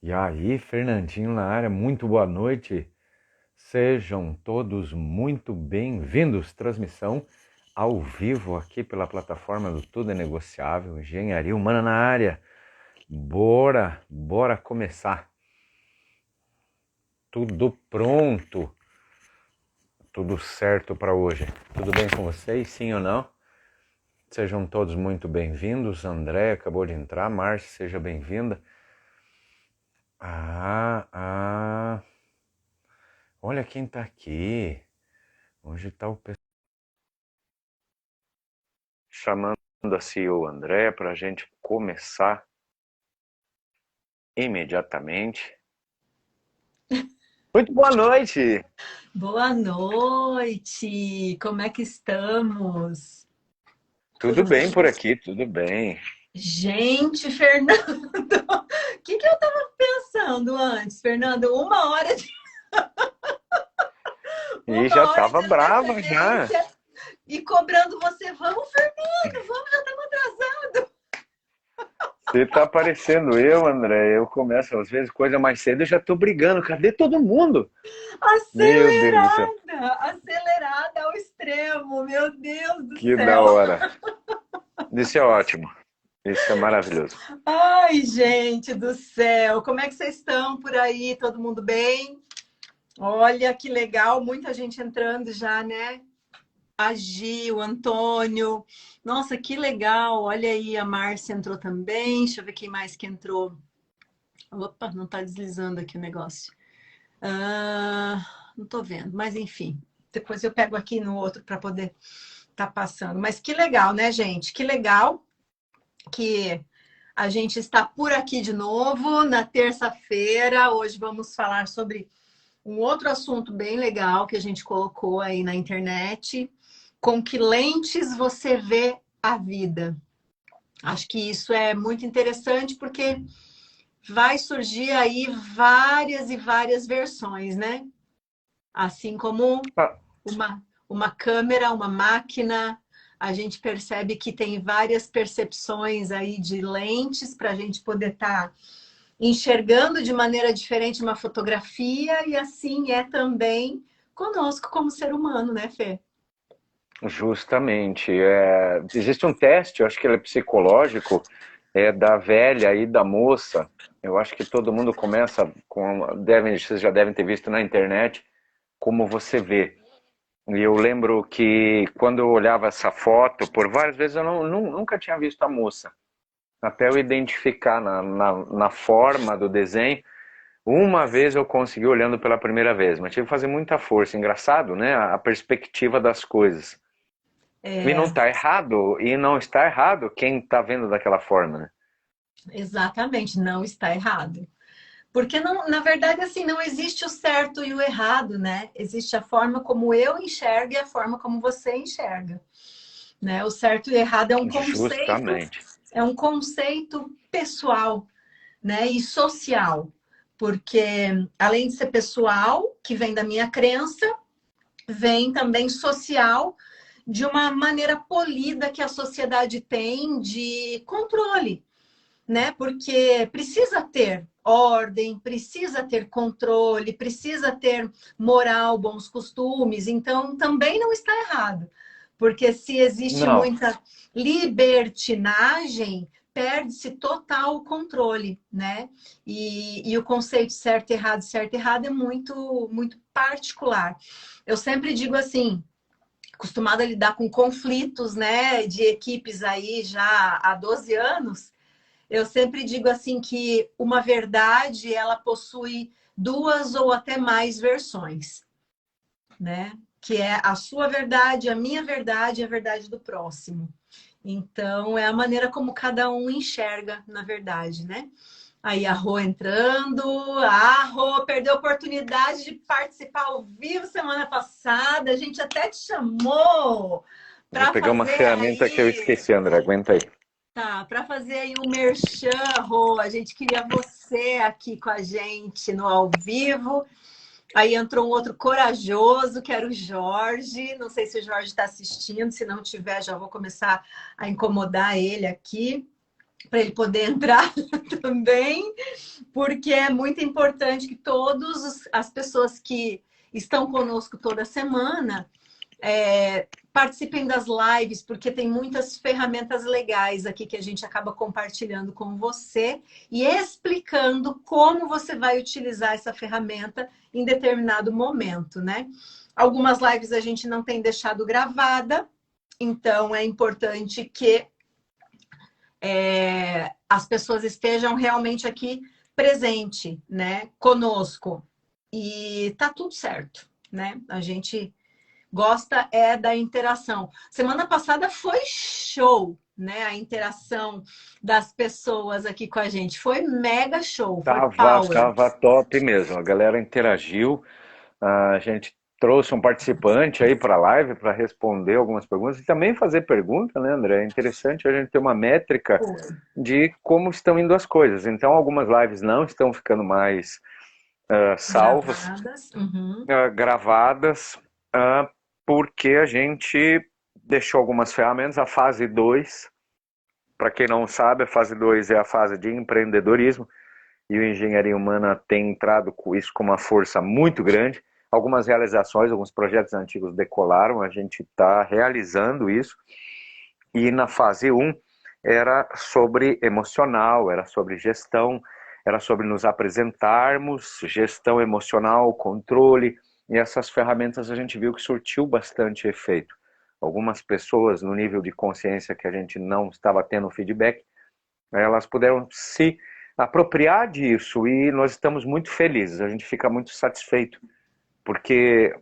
E aí, Fernandinho na área, muito boa noite. Sejam todos muito bem-vindos. Transmissão ao vivo aqui pela plataforma do Tudo é Negociável, Engenharia Humana na área. Bora começar. Tudo pronto. Tudo certo para hoje. Tudo bem com vocês, sim ou não? Sejam todos muito bem-vindos. André acabou de entrar. Márcia, seja bem-vinda. Olha quem tá aqui. Hoje tá o pessoal chamando a CEO André para a gente começar imediatamente. Muito boa noite! Boa noite! Como é que estamos? Tudo bem por aqui, tudo bem. Gente, Fernando, o que eu tava pensando antes, Fernando? E já Uma hora tava de brava já. antecedência e cobrando você. Vamos, Fernando, vamos, já estamos atrasados. Você tá parecendo eu, André. Eu começo às vezes coisa mais cedo e já tô brigando. Cadê todo mundo? Meu Deus do céu. Acelerada ao extremo, meu Deus do Que da céu. hora. Isso é ótimo. Isso é maravilhoso. Ai, gente do céu, como é que vocês estão por aí? Todo mundo bem? Olha que legal, muita gente entrando já, né? A Gil, o Antônio. Nossa, que legal. Olha aí, a Márcia entrou também. Deixa eu ver quem mais que entrou. Opa, não tá deslizando aqui o negócio. Não tô vendo, mas enfim. Depois eu pego aqui no outro para poder tá passando. Mas que legal, né, gente? Que legal que a gente está por aqui de novo na terça-feira. Hoje vamos falar sobre um outro assunto bem legal que a gente colocou aí na internet. Com que lentes você vê a vida? Acho que isso é muito interessante porque vai surgir aí várias e várias versões, né? Assim como Ah, uma câmera, uma máquina, a gente percebe que tem várias percepções aí de lentes para a gente poder estar enxergando de maneira diferente uma fotografia, e assim é também conosco como ser humano, né, Fê? justamente. Existe um teste, eu acho que ele é psicológico, da velha e da moça. Eu acho que todo mundo começa com. Vocês já devem ter visto na internet como você vê. E eu lembro que quando eu olhava essa foto, por várias vezes eu nunca tinha visto a moça. Até eu identificar na forma do desenho. Uma vez eu consegui olhando pela primeira vez, mas tive que fazer muita força. Engraçado, né? A perspectiva das coisas. E não É, está errado, e não está errado quem está vendo daquela forma, né? exatamente, não está errado. Porque não, na verdade, assim, não existe o certo e o errado, né? Existe a forma como eu enxergo e a forma como você enxerga, né? O certo e o errado Justamente. é um conceito pessoal, né? E social, porque além de ser pessoal, que vem da minha crença, vem também social, de uma maneira polida que a sociedade tem de controle, né? Porque precisa ter ordem, precisa ter controle, precisa ter moral, bons costumes. Então, também não está errado. Porque se existe Não, muita libertinagem, perde-se total o controle, né? E o conceito certo e errado é muito, muito particular. Eu sempre digo assim, acostumada a lidar com conflitos, né, de equipes aí já há 12 anos, eu sempre digo assim que uma verdade ela possui duas ou até mais versões, né? Que é a sua verdade, a minha verdade e a verdade do próximo. Então é a maneira como cada um enxerga, na verdade, né? Aí a Rô entrando, a Rô perdeu a oportunidade de participar ao vivo semana passada, a gente até te chamou vou para pegar uma fazer ferramenta que eu aí. esqueci, André, aguenta aí. Tá, para fazer aí um merchan, Rô, a gente queria você aqui com a gente no ao vivo. Aí entrou um outro corajoso, que era o Jorge. Não sei se o Jorge está assistindo, se não tiver, já vou começar a incomodar ele aqui, para ele poder entrar também. porque é muito importante que todas as pessoas que estão conosco toda semana participem das lives, porque tem muitas ferramentas legais aqui que a gente acaba compartilhando com você e explicando como você vai utilizar essa ferramenta em determinado momento, né? Algumas lives a gente não tem deixado gravada, então é importante que as pessoas estejam realmente aqui presente, né, conosco. E tá tudo certo, né? A gente gosta da interação. Semana passada foi show, né? A interação das pessoas aqui com a gente. Foi mega show, foi power. Tava top mesmo. A galera interagiu. A gente trouxe um participante aí para a live para responder algumas perguntas e também fazer pergunta, né, André? É interessante a gente ter uma métrica de como estão indo as coisas. Então, algumas lives não estão ficando mais salvas, gravadas, porque a gente deixou algumas ferramentas. A fase 2, para quem não sabe, a fase 2 é a fase de empreendedorismo e o Engenharia Humana tem entrado com isso com uma força muito grande. Algumas realizações, alguns projetos antigos decolaram, a gente está realizando isso. E na fase 1 era sobre emocional, era sobre gestão, era sobre nos apresentarmos, gestão emocional, controle, e essas ferramentas a gente viu que surtiu bastante efeito. Algumas pessoas no nível de consciência que a gente não estava tendo feedback, elas puderam se apropriar disso e nós estamos muito felizes, a gente fica muito satisfeito, porque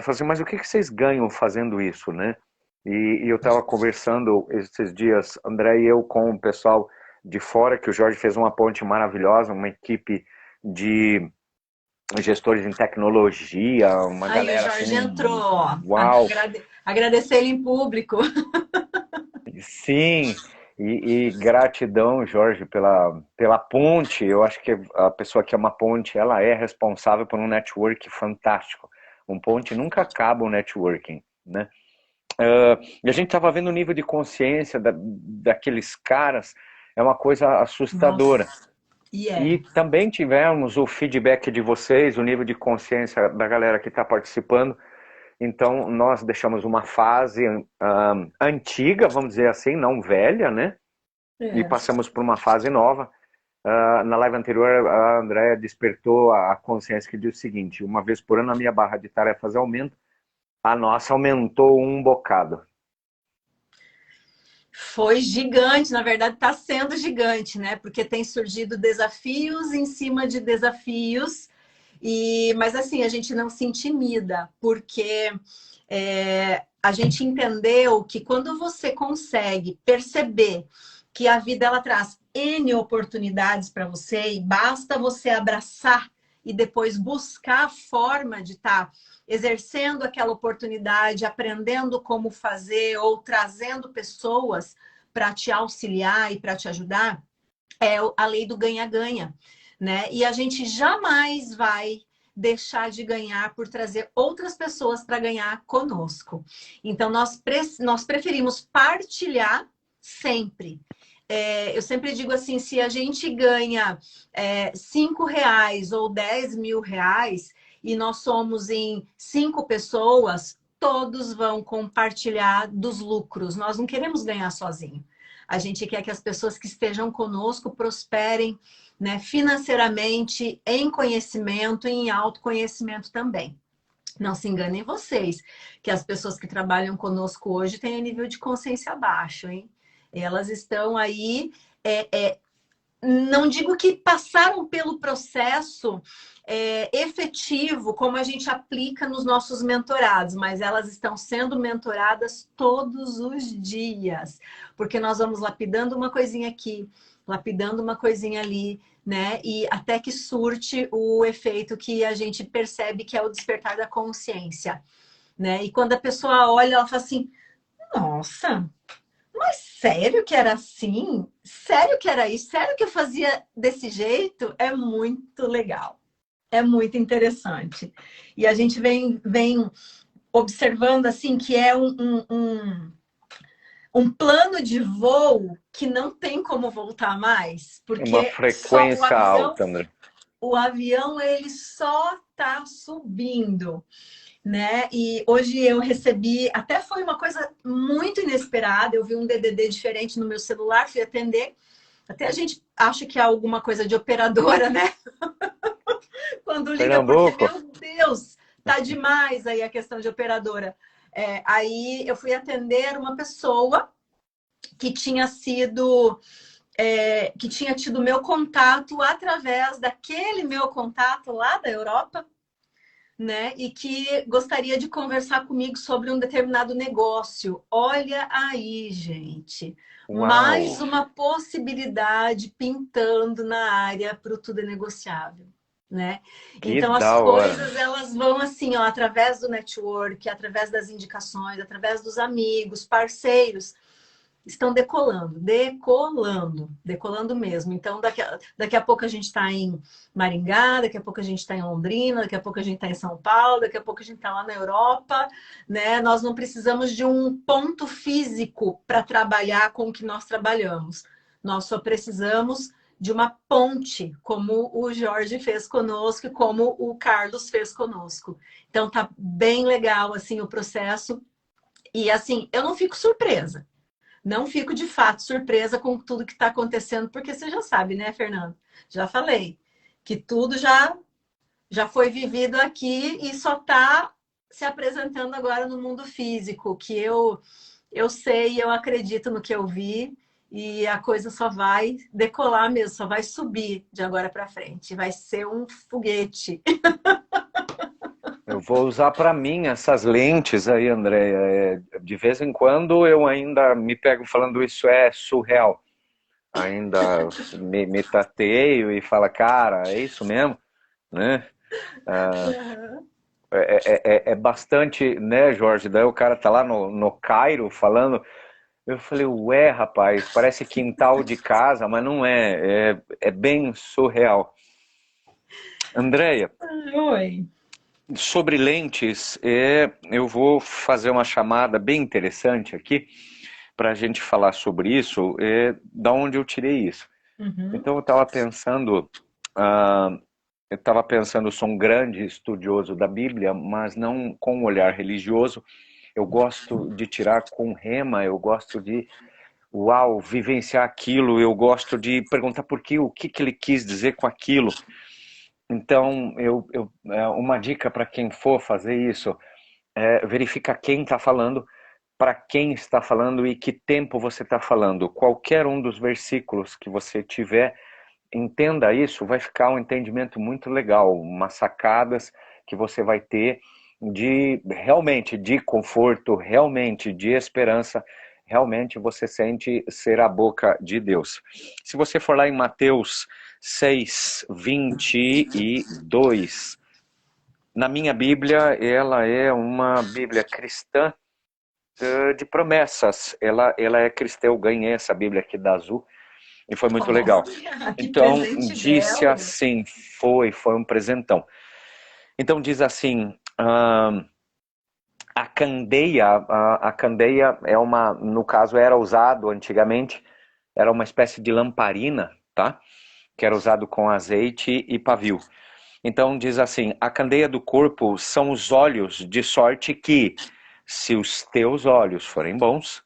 assim, mas o que vocês ganham fazendo isso, né? E eu estava conversando esses dias, André e eu, com o pessoal de fora, que o Jorge fez uma ponte maravilhosa, uma equipe de gestores em tecnologia, uma galera... o Jorge assim, entrou. Uau! Agradecer ele em público. Sim, e gratidão, Jorge, pela ponte. Eu acho que a pessoa que é uma ponte, ela é responsável por um network fantástico. Um ponte nunca acaba o networking, né? E a gente estava vendo o nível de consciência daqueles caras, é uma coisa assustadora. E também tivemos o feedback de vocês, o nível de consciência da galera que está participando. Então, nós deixamos uma fase antiga, vamos dizer assim, não velha, né? E passamos por uma fase nova. Na live anterior, a Andrea despertou a consciência que diz o seguinte: uma vez por ano a minha barra de tarefas aumenta, a nossa aumentou um bocado. Foi gigante, na verdade está sendo gigante, né? Porque tem surgido desafios em cima de desafios. Mas assim, a gente não se intimida, porque a gente entendeu que quando você consegue perceber que a vida ela traz N oportunidades para você e basta você abraçar e depois buscar a forma de estar exercendo aquela oportunidade, aprendendo como fazer ou trazendo pessoas para te auxiliar e para te ajudar, é a lei do ganha-ganha, né? E a gente jamais vai deixar de ganhar por trazer outras pessoas para ganhar conosco. Então, nós preferimos partilhar sempre. Eu sempre digo assim, se a gente ganha R$ 5 ou R$ 10.000 e nós somos em 5 pessoas, todos vão compartilhar dos lucros. Nós não queremos ganhar sozinho. A gente quer que as pessoas que estejam conosco prosperem, né, financeiramente, em conhecimento e em autoconhecimento também. Não se enganem vocês, que as pessoas que trabalham conosco hoje têm um nível de consciência baixo, hein? Elas estão aí, não digo que passaram pelo processo efetivo, como a gente aplica nos nossos mentorados, mas elas estão sendo mentoradas todos os dias, porque nós vamos lapidando uma coisinha aqui, lapidando uma coisinha ali, né? E até que surte o efeito que a gente percebe que é o despertar da consciência, né? E quando a pessoa olha, ela fala assim, nossa, mas sério que era assim? Sério que era isso? Sério que eu fazia desse jeito? É muito legal. É muito interessante. E a gente vem observando assim que é um plano de voo que não tem como voltar mais, Uma porque só frequência alta, André. o avião ele só está subindo, né? E hoje eu recebi, até foi uma coisa muito inesperada, eu vi um DDD diferente no meu celular, fui atender. Até a gente acha que é alguma coisa de operadora, né? Quando liga, porque, Pernambuco? meu Deus, tá demais aí a questão de operadora. Aí eu fui atender uma pessoa que tinha sido, que tinha tido meu contato através daquele meu contato lá da Europa, né? E que gostaria de conversar comigo sobre um determinado negócio. Olha aí, gente, Uau! mais uma possibilidade pintando na área para o tudo é negociável, né? Que Então as da hora, coisas meu. elas vão assim, ó, através do network, através das indicações, através dos amigos, parceiros estão decolando, decolando, decolando mesmo. Então, daqui a pouco a gente está em Maringá, daqui a pouco a gente está em Londrina, daqui a pouco a gente está em São Paulo, daqui a pouco a gente está lá na Europa, né? Nós não precisamos de um ponto físico para trabalhar com o que nós trabalhamos. Nós só precisamos de uma ponte, como o Jorge fez conosco e como o Carlos fez conosco. Então, tá bem legal assim o processo. E assim, eu não fico surpresa. Não fico de fato surpresa com tudo que está acontecendo, porque você já sabe, né, Fernando? Já falei que tudo já foi vivido aqui e só está se apresentando agora no mundo físico, que eu sei, eu acredito no que eu vi e a coisa só vai decolar mesmo, só vai subir de agora para frente, vai ser um foguete. Eu vou usar para mim essas lentes aí, Andréia. De vez em quando eu ainda me pego falando isso é surreal. Ainda me tateio e falo, cara, é isso mesmo, né? É bastante, né, Jorge? Daí o cara tá lá no Cairo falando. Eu falei, ué, rapaz, parece quintal de casa, mas não é. É bem surreal. Andréia, Oi. sobre lentes, eu vou fazer uma chamada bem interessante aqui para a gente falar sobre isso, da onde eu tirei isso. Uhum. Então ah, eu estava pensando, eu sou um grande estudioso da Bíblia, mas não com um olhar religioso. Eu gosto de tirar com rema, eu gosto de, uau, vivenciar aquilo, eu gosto de perguntar por quê, o que, que ele quis dizer com aquilo. Então, uma dica para quem for fazer isso verifica quem está falando, para quem está falando e que tempo você está falando. Qualquer um dos versículos que você tiver, entenda isso, vai ficar um entendimento muito legal, umas sacadas que você vai ter de realmente de conforto, realmente de esperança, realmente você sente ser a boca de Deus. Se você for lá em Mateus 6:22, na minha Bíblia, ela é uma Bíblia cristã de promessas. Ela é cristã, eu ganhei essa Bíblia aqui da Azul e foi muito legal. Olha, que Então, presente disse belo. assim, foi um presentão. Então, diz assim, a candeia é uma, no caso, era usado antigamente, era uma espécie de lamparina, tá? Que era usado com azeite e pavio. Então, diz assim, a candeia do corpo são os olhos, de sorte que, se os teus olhos forem bons,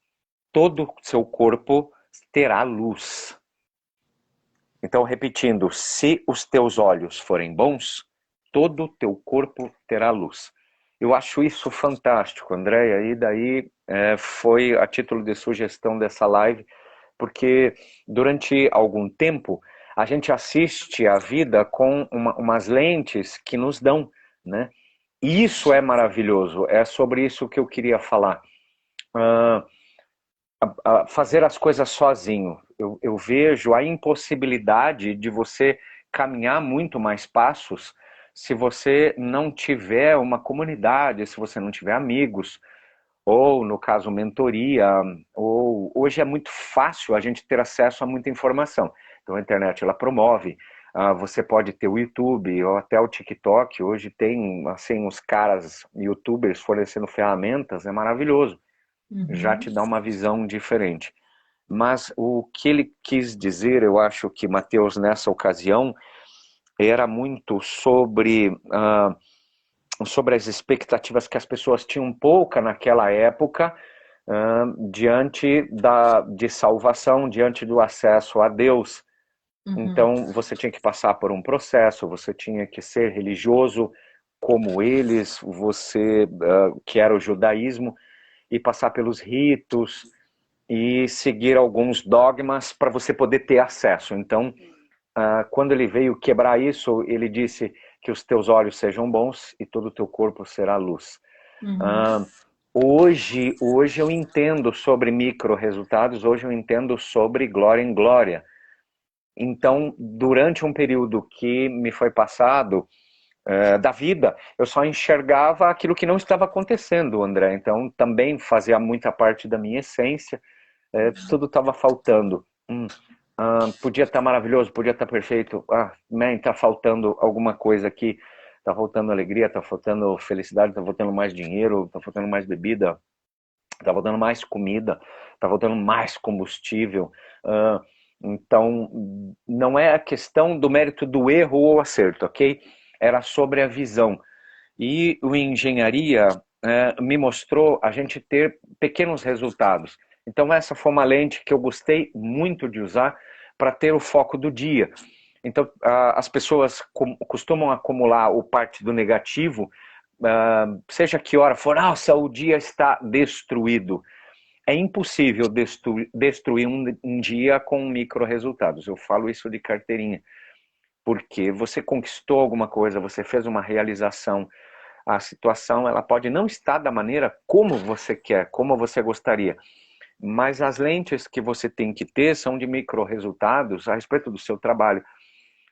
todo o seu corpo terá luz. Então, repetindo, se os teus olhos forem bons, todo o teu corpo terá luz. Eu acho isso fantástico, Andréia, e daí foi a título de sugestão dessa live, porque durante algum tempo a gente assiste a vida com umas lentes que nos dão, né? E isso é maravilhoso, é sobre isso que eu queria falar. Uh, fazer as coisas sozinho. Eu vejo a impossibilidade de você caminhar muito mais passos se você não tiver uma comunidade, se você não tiver amigos, ou no caso mentoria, ou hoje é muito fácil a gente ter acesso a muita informação. Então a internet ela promove, você pode ter o YouTube ou até o TikTok, hoje tem assim os caras youtubers fornecendo ferramentas, é maravilhoso. já Uhum. te dá uma visão diferente. Mas o que ele quis dizer, eu acho que Mateus, nessa ocasião, era muito sobre as expectativas que as pessoas tinham pouca naquela época, diante de salvação, diante do acesso a Deus. Uhum. Então, você tinha que passar por um processo, você tinha que ser religioso como eles, você, que era o judaísmo, e passar pelos ritos e seguir alguns dogmas para você poder ter acesso. Então, quando ele veio quebrar isso, ele disse que os teus olhos sejam bons e todo o teu corpo será luz. Uhum. Uh, hoje eu entendo sobre micro resultados, hoje eu entendo sobre glória em glória. Então, durante um período que me foi passado da vida, eu só enxergava aquilo que não estava acontecendo, André. Então, também fazia muita parte da minha essência, tudo estava faltando. Podia estar maravilhoso, podia estar perfeito. Man, está faltando alguma coisa aqui. Está faltando alegria, está faltando felicidade, está faltando mais dinheiro, está faltando mais bebida, está faltando mais comida, está faltando mais combustível. Então, não é a questão do mérito do erro ou acerto, ok? Era sobre a visão. E o engenharia me mostrou a gente ter pequenos resultados. Então, essa foi uma lente que eu gostei muito de usar para ter o foco do dia. Então, as pessoas costumam acumular o parte do negativo, seja que hora for, nossa, o dia está destruído. É impossível destruir um dia com micro resultados. Eu falo isso de carteirinha, porque você conquistou alguma coisa, você fez uma realização, a situação ela pode não estar da maneira como você quer, como você gostaria, mas as lentes que você tem que ter são de micro resultados a respeito do seu trabalho,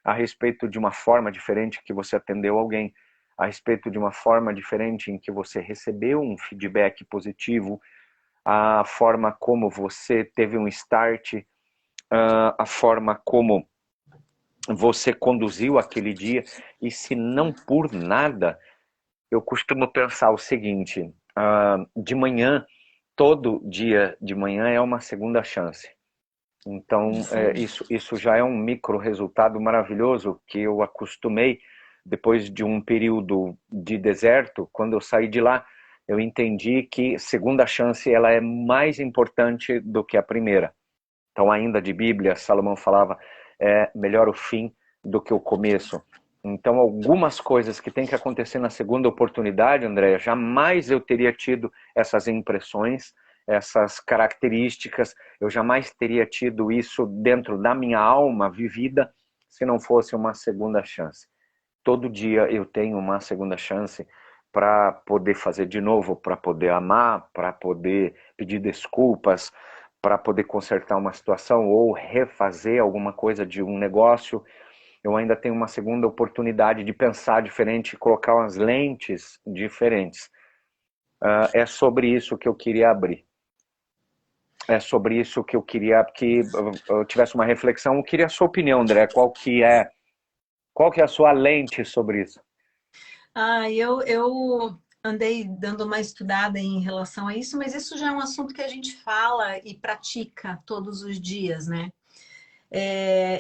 a respeito de uma forma diferente que você atendeu alguém, a respeito de uma forma diferente em que você recebeu um feedback positivo, a forma como você teve um start, a forma como você conduziu aquele dia. E se não por nada, eu costumo pensar o seguinte, de manhã, todo dia de manhã é uma segunda chance. Então, Isso aí. isso já é um micro resultado maravilhoso que eu acostumei depois de um período de deserto. Quando eu saí de lá, eu entendi que segunda chance ela é mais importante do que a primeira. Então, ainda de Bíblia, Salomão falava, é melhor o fim do que o começo. Então, algumas coisas que tem que acontecer na segunda oportunidade, Andréia, jamais eu teria tido essas impressões, essas características, eu jamais teria tido isso dentro da minha alma vivida se não fosse uma segunda chance. Todo dia eu tenho uma segunda chance para poder fazer de novo, para poder amar, para poder pedir desculpas, para poder consertar uma situação ou refazer alguma coisa de um negócio. Eu ainda tenho uma segunda oportunidade de pensar diferente, colocar umas lentes diferentes. É sobre isso que eu queria abrir. É sobre isso que eu queria que eu tivesse uma reflexão. Eu queria a sua opinião, André. Qual que é a sua lente sobre isso? Eu andei dando uma estudada em relação a isso, mas isso já é um assunto que a gente fala e pratica todos os dias, né?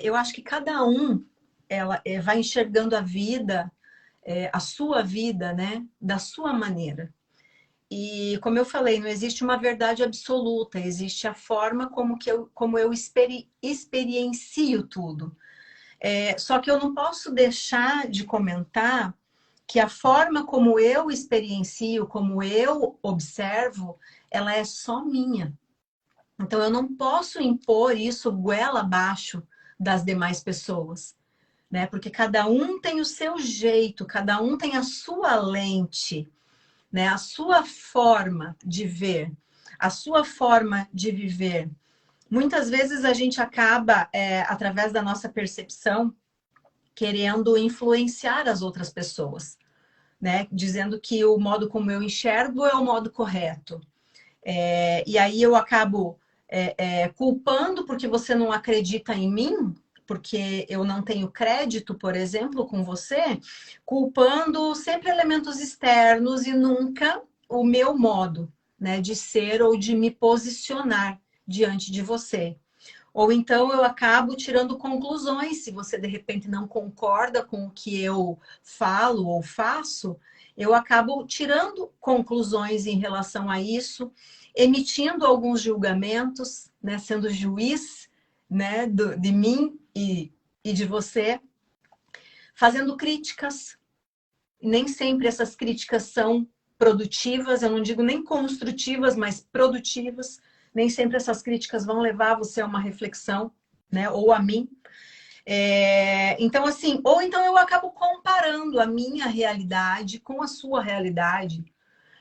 Eu acho que cada um vai enxergando a vida, a sua vida, né, da sua maneira. E como eu falei, não existe uma verdade absoluta, existe a forma como eu experiencio tudo. Só que eu não posso deixar de comentar que a forma como eu experiencio, como eu observo, ela é só minha. Então eu não posso impor isso goela abaixo das demais pessoas, né? Porque cada um tem o seu jeito, cada um tem a sua lente, né? A sua forma de ver, a sua forma de viver. Muitas vezes a gente acaba, através da nossa percepção, querendo influenciar as outras pessoas, né? Dizendo que o modo como eu enxergo é o modo correto. E aí eu acabo culpando porque você não acredita em mim, porque eu não tenho crédito, por exemplo, com você, culpando sempre elementos externos e nunca o meu modo, né, de ser ou de me posicionar diante de você. Ou então eu acabo tirando conclusões, se você de repente não concorda com o que eu falo ou faço, eu acabo tirando conclusões em relação a isso, emitindo alguns julgamentos, né, sendo juiz, né, de mim e de você, fazendo críticas. Nem sempre essas críticas são produtivas, eu não digo nem construtivas, mas produtivas. Nem sempre essas críticas vão levar você a uma reflexão, né? Ou a mim. Então, assim, ou então eu acabo comparando a minha realidade com a sua realidade.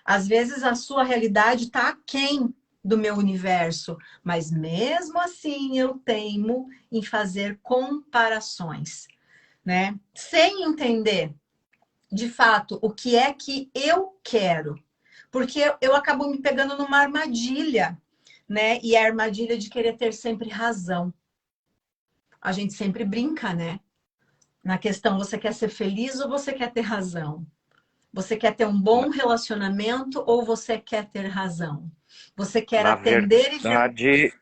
Às vezes a sua realidade está aquém do meu universo, mas mesmo assim eu teimo em fazer comparações, né? Sem entender, de fato, o que é que eu quero. Porque eu acabo me pegando numa armadilha, né? E a armadilha de querer ter sempre razão. A gente sempre brinca, né? Na questão, você quer ser feliz ou você quer ter razão? Você quer ter um bom relacionamento ou você quer ter razão? Você quer Na atender e ser... verdade,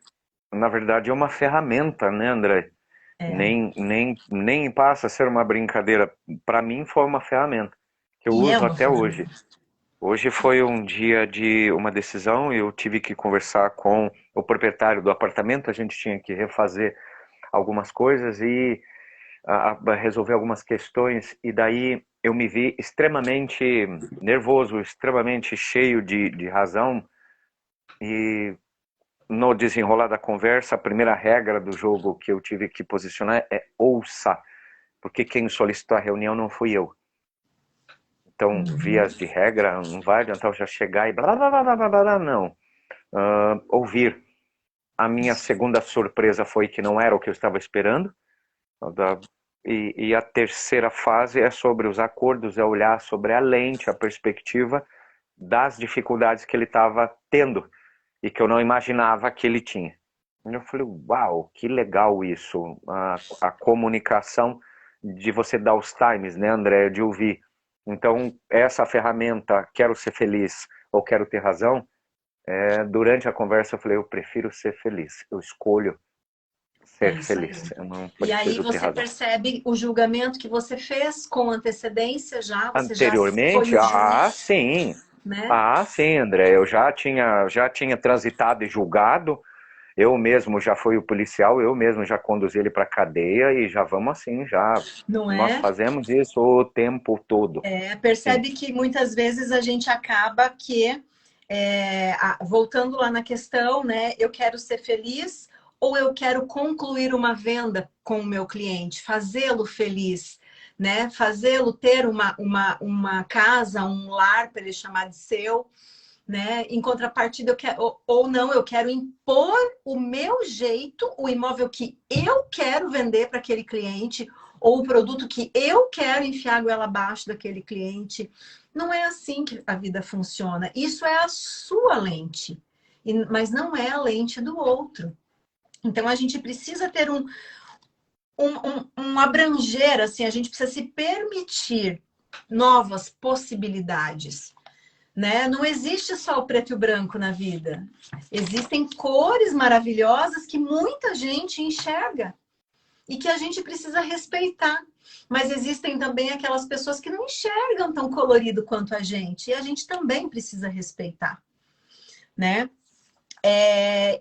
na verdade é uma ferramenta, né, André? É, Nem passa a ser uma brincadeira. Para mim foi uma ferramenta que eu e é uso uma até hoje. ferramenta. Hoje foi um dia de uma decisão e eu tive que conversar com o proprietário do apartamento. A gente tinha que refazer algumas coisas e resolver algumas questões. E daí eu me vi extremamente nervoso, extremamente cheio de razão. E no desenrolar da conversa, a primeira regra do jogo que eu tive que posicionar é ouça, porque quem solicitou a reunião não fui eu. Então, Uhum. vias de regra, não vai adiantar eu já chegar e blá blá blá blá blá, blá não. Ouvir. A minha segunda surpresa foi que não era o que eu estava esperando. E a terceira fase é sobre os acordos, é olhar sobre a lente, a perspectiva das dificuldades que ele estava tendo e que eu não imaginava que ele tinha. Eu falei, uau, que legal isso, a comunicação de você dar os times, né, André, de ouvir. Então, essa ferramenta, quero ser feliz ou quero ter razão, durante a conversa eu falei, eu prefiro ser feliz, eu escolho É ser isso aí. feliz, eu não E aí preciso ter você razão. percebe o julgamento que você fez com antecedência já, você já foi Anteriormente, o juiz, né? sim, André, eu já tinha transitado e julgado. Eu mesmo já fui o policial, eu mesmo já conduzi ele para cadeia e já vamos assim, já Não nós é? fazemos isso o tempo todo. Sim, Percebe que muitas vezes a gente acaba que, voltando lá na questão, né? Eu quero ser feliz ou eu quero concluir uma venda com o meu cliente, fazê-lo feliz, né? Fazê-lo ter uma casa, um lar para ele chamar de seu, né? Em contrapartida, eu quero, ou não, eu quero impor o meu jeito, o imóvel que eu quero vender para aquele cliente, ou o produto que eu quero enfiar a goela abaixo daquele cliente. Não é assim que a vida funciona. Isso é a sua lente, mas não é a lente do outro. Então a gente precisa ter um abranger, assim, a gente precisa se permitir novas possibilidades, né? Não existe só o preto e o branco na vida. Existem cores maravilhosas que muita gente enxerga e que a gente precisa respeitar. Mas existem também aquelas pessoas que não enxergam tão colorido quanto a gente e a gente também precisa respeitar, né?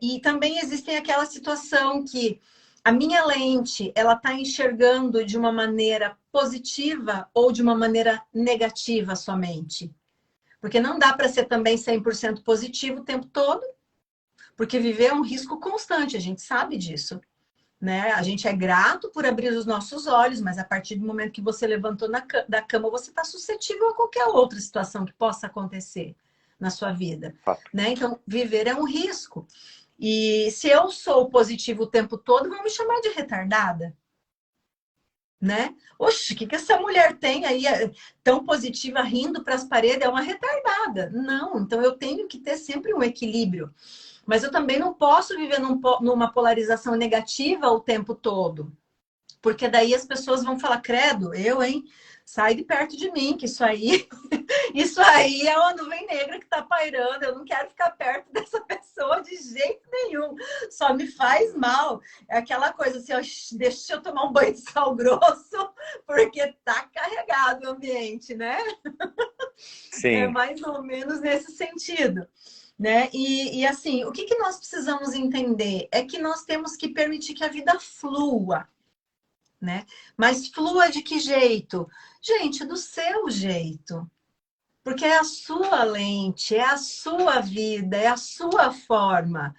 E também existem aquela situação que a minha lente, ela está enxergando de uma maneira positiva ou de uma maneira negativa somente. Porque não dá para ser também 100% positivo o tempo todo, porque viver é um risco constante, a gente sabe disso, né? A gente é grato por abrir os nossos olhos, mas a partir do momento que você levantou da cama, você está suscetível a qualquer outra situação que possa acontecer na sua vida, fato. né? Então, viver é um risco. E se eu sou positivo o tempo todo, vão me chamar de retardada, né? Oxe, o que essa mulher tem aí tão positiva, rindo para as paredes? É uma retardada. Não, então eu tenho que ter sempre um equilíbrio. Mas eu também não posso viver numa polarização negativa o tempo todo. Porque daí as pessoas vão falar, credo, eu, hein? Sai de perto de mim, que isso aí, Isso aí é uma nuvem negra que está pairando. Eu não quero ficar perto dessa pessoa de jeito nenhum. Só me faz mal. É aquela coisa assim, ó, deixa eu tomar um banho de sal grosso, porque tá carregado o ambiente, né? É Sim, mais ou menos nesse sentido. Né? E assim, o que, que nós precisamos entender é que nós temos que permitir que a vida flua, né? Mas flua de que jeito? Gente, do seu jeito. Porque é a sua lente, é a sua vida, é a sua forma,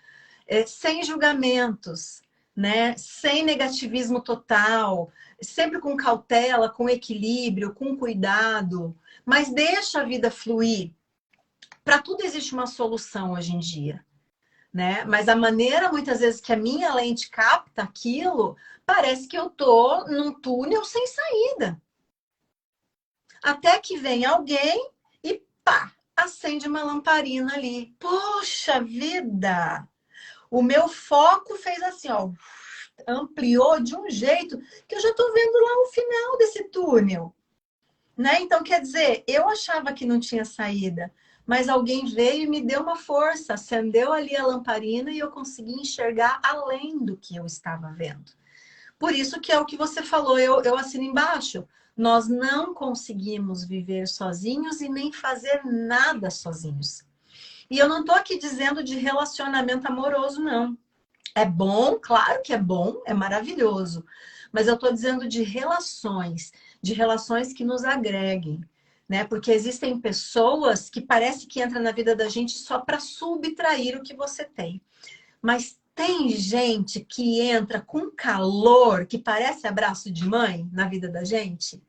sem julgamentos, né? Sem negativismo total, sempre com cautela, com equilíbrio, com cuidado, mas deixa a vida fluir. Para tudo existe uma solução hoje em dia, né? Mas a maneira, muitas vezes, que a minha lente capta aquilo, parece que eu tô num túnel sem saída. Até que vem alguém e pá, acende uma lamparina ali. Poxa vida! O meu foco fez assim, ó, ampliou de um jeito que eu já tô vendo lá o final desse túnel, né? Então, quer dizer, eu achava que não tinha saída, mas alguém veio e me deu uma força, acendeu ali a lamparina e eu consegui enxergar além do que eu estava vendo. Por isso que é o que você falou, eu assino embaixo. Nós não conseguimos viver sozinhos e nem fazer nada sozinhos. E eu não estou aqui dizendo de relacionamento amoroso, não. É bom, claro que é bom, é maravilhoso. Mas eu estou dizendo de relações que nos agreguem, né? Porque existem pessoas que parece que entram na vida da gente só para subtrair o que você tem. Mas tem gente que entra com calor, que parece abraço de mãe na vida da gente,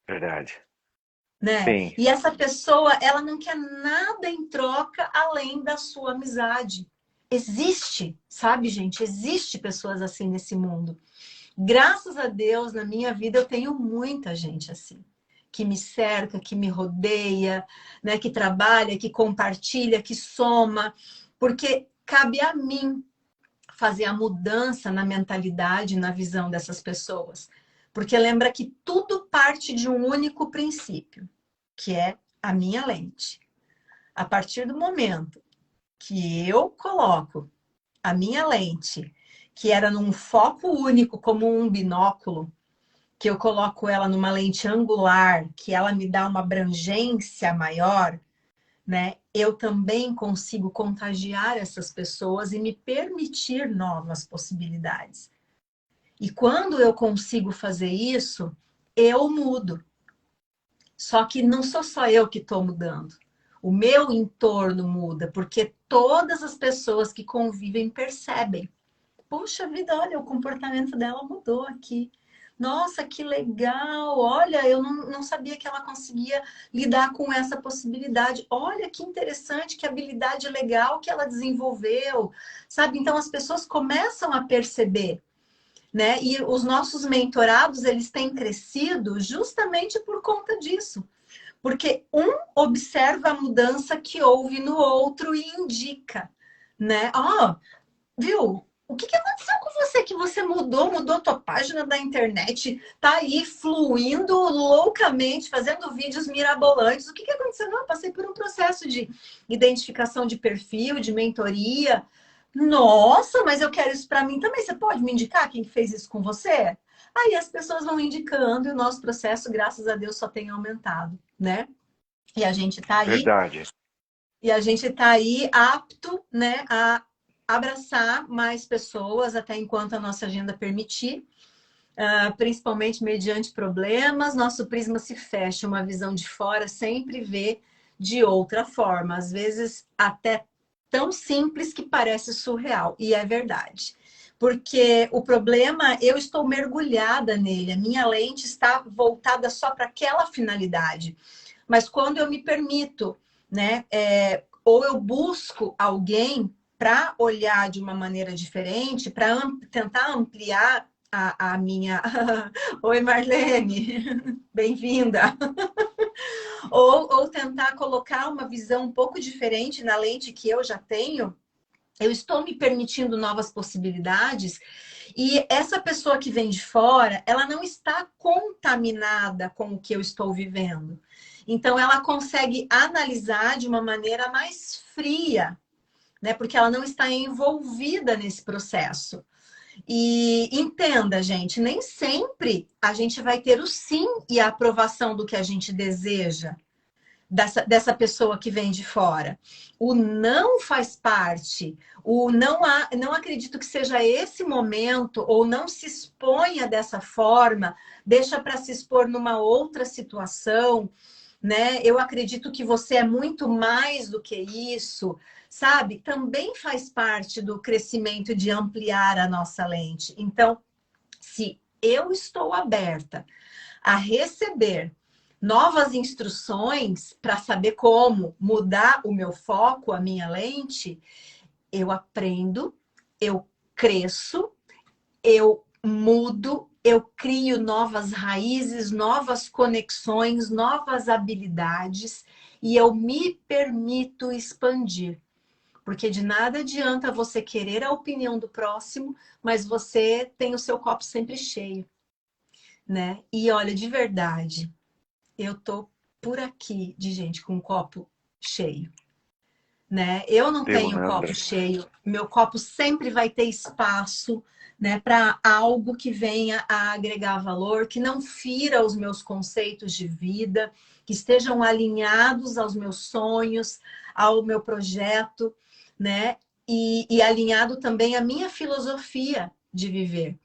verdade. né? Sim, E essa pessoa, ela não quer nada em troca além da sua amizade. Existe, sabe, gente? Existe pessoas assim nesse mundo. Graças a Deus, na minha vida, eu tenho muita gente assim. Que me cerca, que me rodeia, né? Que trabalha, que compartilha, que soma. Porque cabe a mim fazer a mudança na mentalidade, na visão dessas pessoas. Porque lembra que tudo parte de um único princípio, que é a minha lente. A partir do momento que eu coloco a minha lente, que era num foco único, como um binóculo, que eu coloco ela numa lente angular, que ela me dá uma abrangência maior, né? Eu também consigo contagiar essas pessoas e me permitir novas possibilidades. E quando eu consigo fazer isso, eu mudo. Só que não sou só eu que estou mudando. O meu entorno muda, porque todas as pessoas que convivem percebem. Poxa vida, olha, o comportamento dela mudou aqui. Nossa, que legal! Olha, eu não sabia que ela conseguia lidar com essa possibilidade. Olha que interessante, que habilidade legal que ela desenvolveu, sabe? Então as pessoas começam a perceber, né? E os nossos mentorados, eles têm crescido justamente por conta disso. Porque um observa a mudança que houve no outro e indica, né? Ó, viu? O que que aconteceu com você que você mudou tua página da internet, tá aí fluindo loucamente, fazendo vídeos mirabolantes. O que que aconteceu? Não, eu passei por um processo de identificação de perfil, de mentoria. Nossa, mas eu quero isso para mim também. Você pode me indicar quem fez isso com você? Aí as pessoas vão indicando e o nosso processo, graças a Deus, só tem aumentado, né? E a gente tá aí verdade. e a gente está aí apto, né, a abraçar mais pessoas até enquanto a nossa agenda permitir, principalmente mediante problemas. Nosso prisma se fecha, uma visão de fora sempre vê de outra forma, às vezes até tão simples que parece surreal, e é verdade. Porque o problema, eu estou mergulhada nele, a minha lente está voltada só para aquela finalidade. Mas quando eu me permito, né, ou eu busco alguém para olhar de uma maneira diferente, para tentar ampliar a minha. Oi, Marlene, bem-vinda. Ou tentar colocar uma visão um pouco diferente na lente que eu já tenho, Eu estou me permitindo novas possibilidades e essa pessoa que vem de fora, ela não está contaminada com o que eu estou vivendo. Então, ela consegue analisar de uma maneira mais fria, né? Porque ela não está envolvida nesse processo. E entenda, gente, nem sempre a gente vai ter o sim e a aprovação do que a gente deseja dessa pessoa que vem de fora. O não faz parte, o não acredito que seja esse momento, ou não se exponha dessa forma, deixa para se expor numa outra situação, né? Eu acredito que você é muito mais do que isso, sabe? Também faz parte do crescimento de ampliar a nossa lente. Então, se eu estou aberta a receber novas instruções para saber como mudar o meu foco, a minha lente, eu aprendo, eu cresço, eu mudo, eu crio novas raízes, novas conexões, novas habilidades e eu me permito expandir. Porque de nada adianta você querer a opinião do próximo, mas você tem o seu copo sempre cheio, né? E olha, de verdade, eu tô por aqui de gente com um copo cheio, né? Eu não Eu, tenho um né, copo André? cheio, meu copo sempre vai ter espaço, né, para algo que venha a agregar valor, que não fira os meus conceitos de vida, que estejam alinhados aos meus sonhos, ao meu projeto, né? E alinhado também à minha filosofia de viver.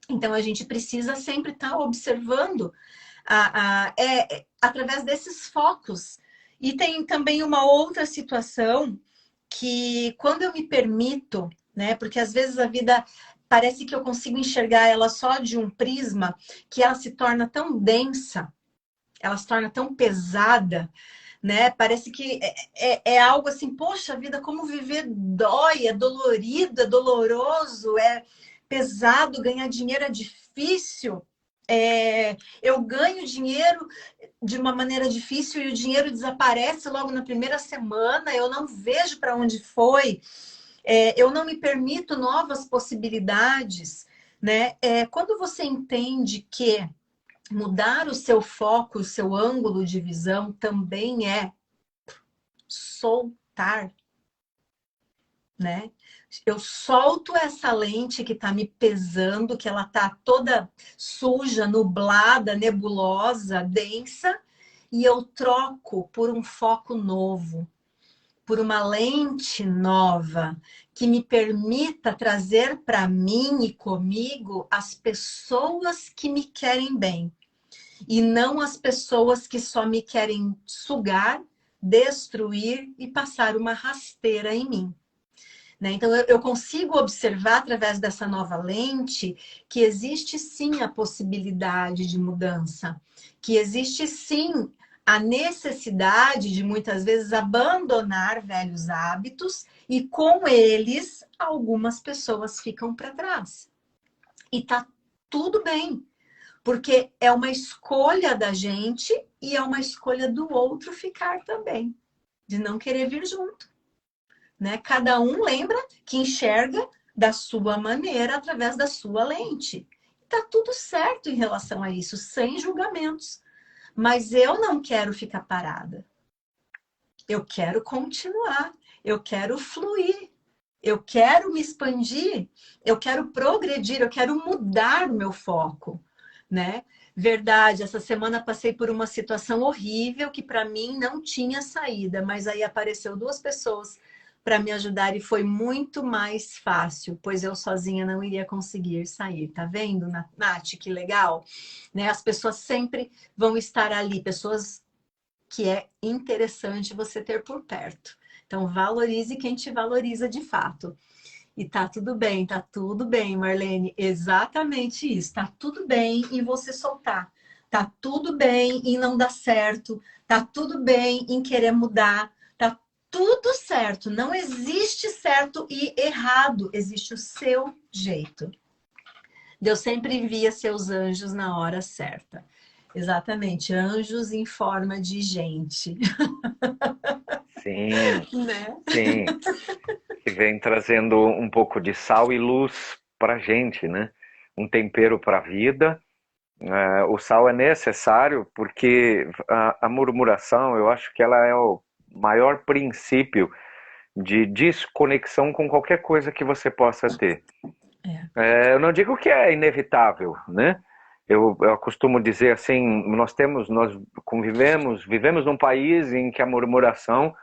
Então a gente precisa sempre estar observando através desses focos. E tem também uma outra situação que quando eu me permito, né? Porque às vezes a vida parece que eu consigo enxergar ela só de um prisma, que ela se torna tão densa, ela se torna tão pesada, né? Parece que é algo assim, poxa vida, como viver dói, é dolorido, é doloroso, é pesado, ganhar dinheiro é difícil. Eu ganho dinheiro de uma maneira difícil e o dinheiro desaparece logo na primeira semana, eu não vejo para onde foi, eu não me permito novas possibilidades, né? Quando você entende que mudar o seu foco, o seu ângulo de visão também é soltar, né? Eu solto essa lente que está me pesando, que ela está toda suja, nublada, nebulosa, densa, e eu troco por um foco novo, por uma lente nova, que me permita trazer para mim e comigo as pessoas que me querem bem, e não as pessoas que só me querem sugar, destruir e passar uma rasteira em mim. Né? Então, eu consigo observar através dessa nova lente que existe sim a possibilidade de mudança, que existe sim a necessidade de muitas vezes abandonar velhos hábitos e com eles algumas pessoas ficam para trás. E tá tudo bem, porque é uma escolha da gente e é uma escolha do outro ficar também, de não querer vir junto. Né? Cada um lembra que enxerga da sua maneira, através da sua lente. Tá tudo certo em relação a isso, sem julgamentos. Mas eu não quero ficar parada. Eu quero continuar. Eu quero fluir. Eu quero me expandir. Eu quero progredir. Eu quero mudar o meu foco, né? Verdade, essa semana passei por uma situação horrível que para mim não tinha saída, mas aí apareceu duas pessoas para me ajudar e foi muito mais fácil, pois eu sozinha não iria conseguir sair. Tá vendo, Nath, que legal? Né? As pessoas sempre vão estar ali, pessoas que é interessante você ter por perto. Então, valorize quem te valoriza de fato. E tá tudo bem, Marlene. Exatamente isso. Tá tudo bem em você soltar. Tá tudo bem em não dar certo. Tá tudo bem em querer mudar. Tá tudo certo. Não existe certo e errado. Existe o seu jeito. Deus sempre envia seus anjos na hora certa. Exatamente, anjos em forma de gente. Sim, Né? sim. vem trazendo um pouco de sal e luz para a gente, né? Um tempero para a vida. O sal é necessário porque a murmuração, eu acho que ela é o maior princípio de desconexão com qualquer coisa que você possa ter. Eu não digo que é inevitável, né? Eu costumo dizer assim, nós vivemos num país em que a murmuração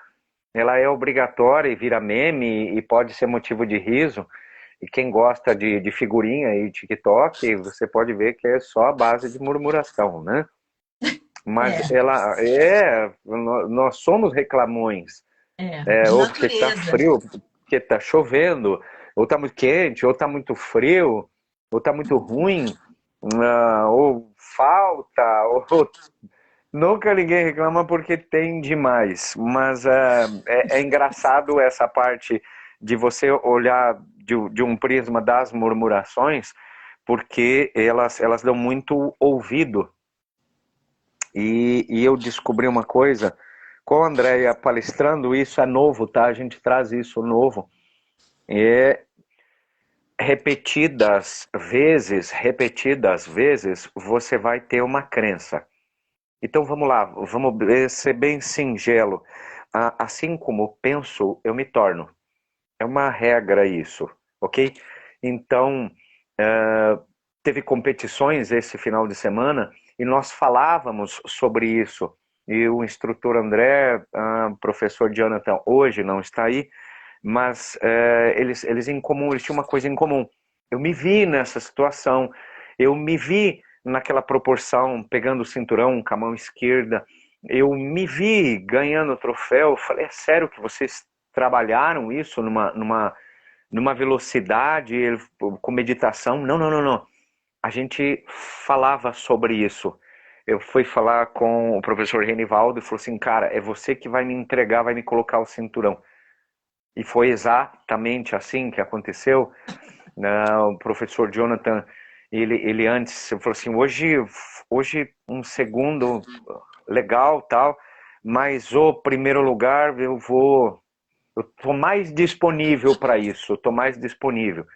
ela é obrigatória e vira meme e pode ser motivo de riso. E quem gosta de figurinha e TikTok, você pode ver que é só a base de murmuração, né? Mas nós somos reclamões. De Ou porque tá natureza. frio, porque tá chovendo, ou tá muito quente, ou tá muito frio, ou tá muito ruim, ou falta, ou nunca ninguém reclama porque tem demais, mas é engraçado essa parte de você olhar de um prisma das murmurações, porque elas dão muito ouvido. E eu descobri uma coisa, com a Andrea palestrando, isso é novo, tá? A gente traz isso novo. É repetidas vezes, você vai ter uma crença. Então vamos lá, vamos ser bem singelo. Assim como penso, eu me torno. É uma regra isso, ok? Então, teve competições esse final de semana e nós falávamos sobre isso. E o instrutor André, professor Jonathan, hoje não está aí, mas eles eles tinham uma coisa em comum. Eu me vi nessa situação, eu me vi naquela proporção, pegando o cinturão com a mão esquerda, eu me vi ganhando o troféu. Eu falei, é sério que vocês trabalharam isso numa velocidade, com meditação? Não, não, não, não. A gente falava sobre isso. Eu fui falar com o professor Renivaldo e falou assim, cara, é você que vai me entregar, vai me colocar o cinturão. E foi exatamente assim que aconteceu. O professor Jonathan, ele antes falou assim, hoje um segundo legal, tal, mas o primeiro lugar eu tô mais disponível para isso, eu tô mais disponível,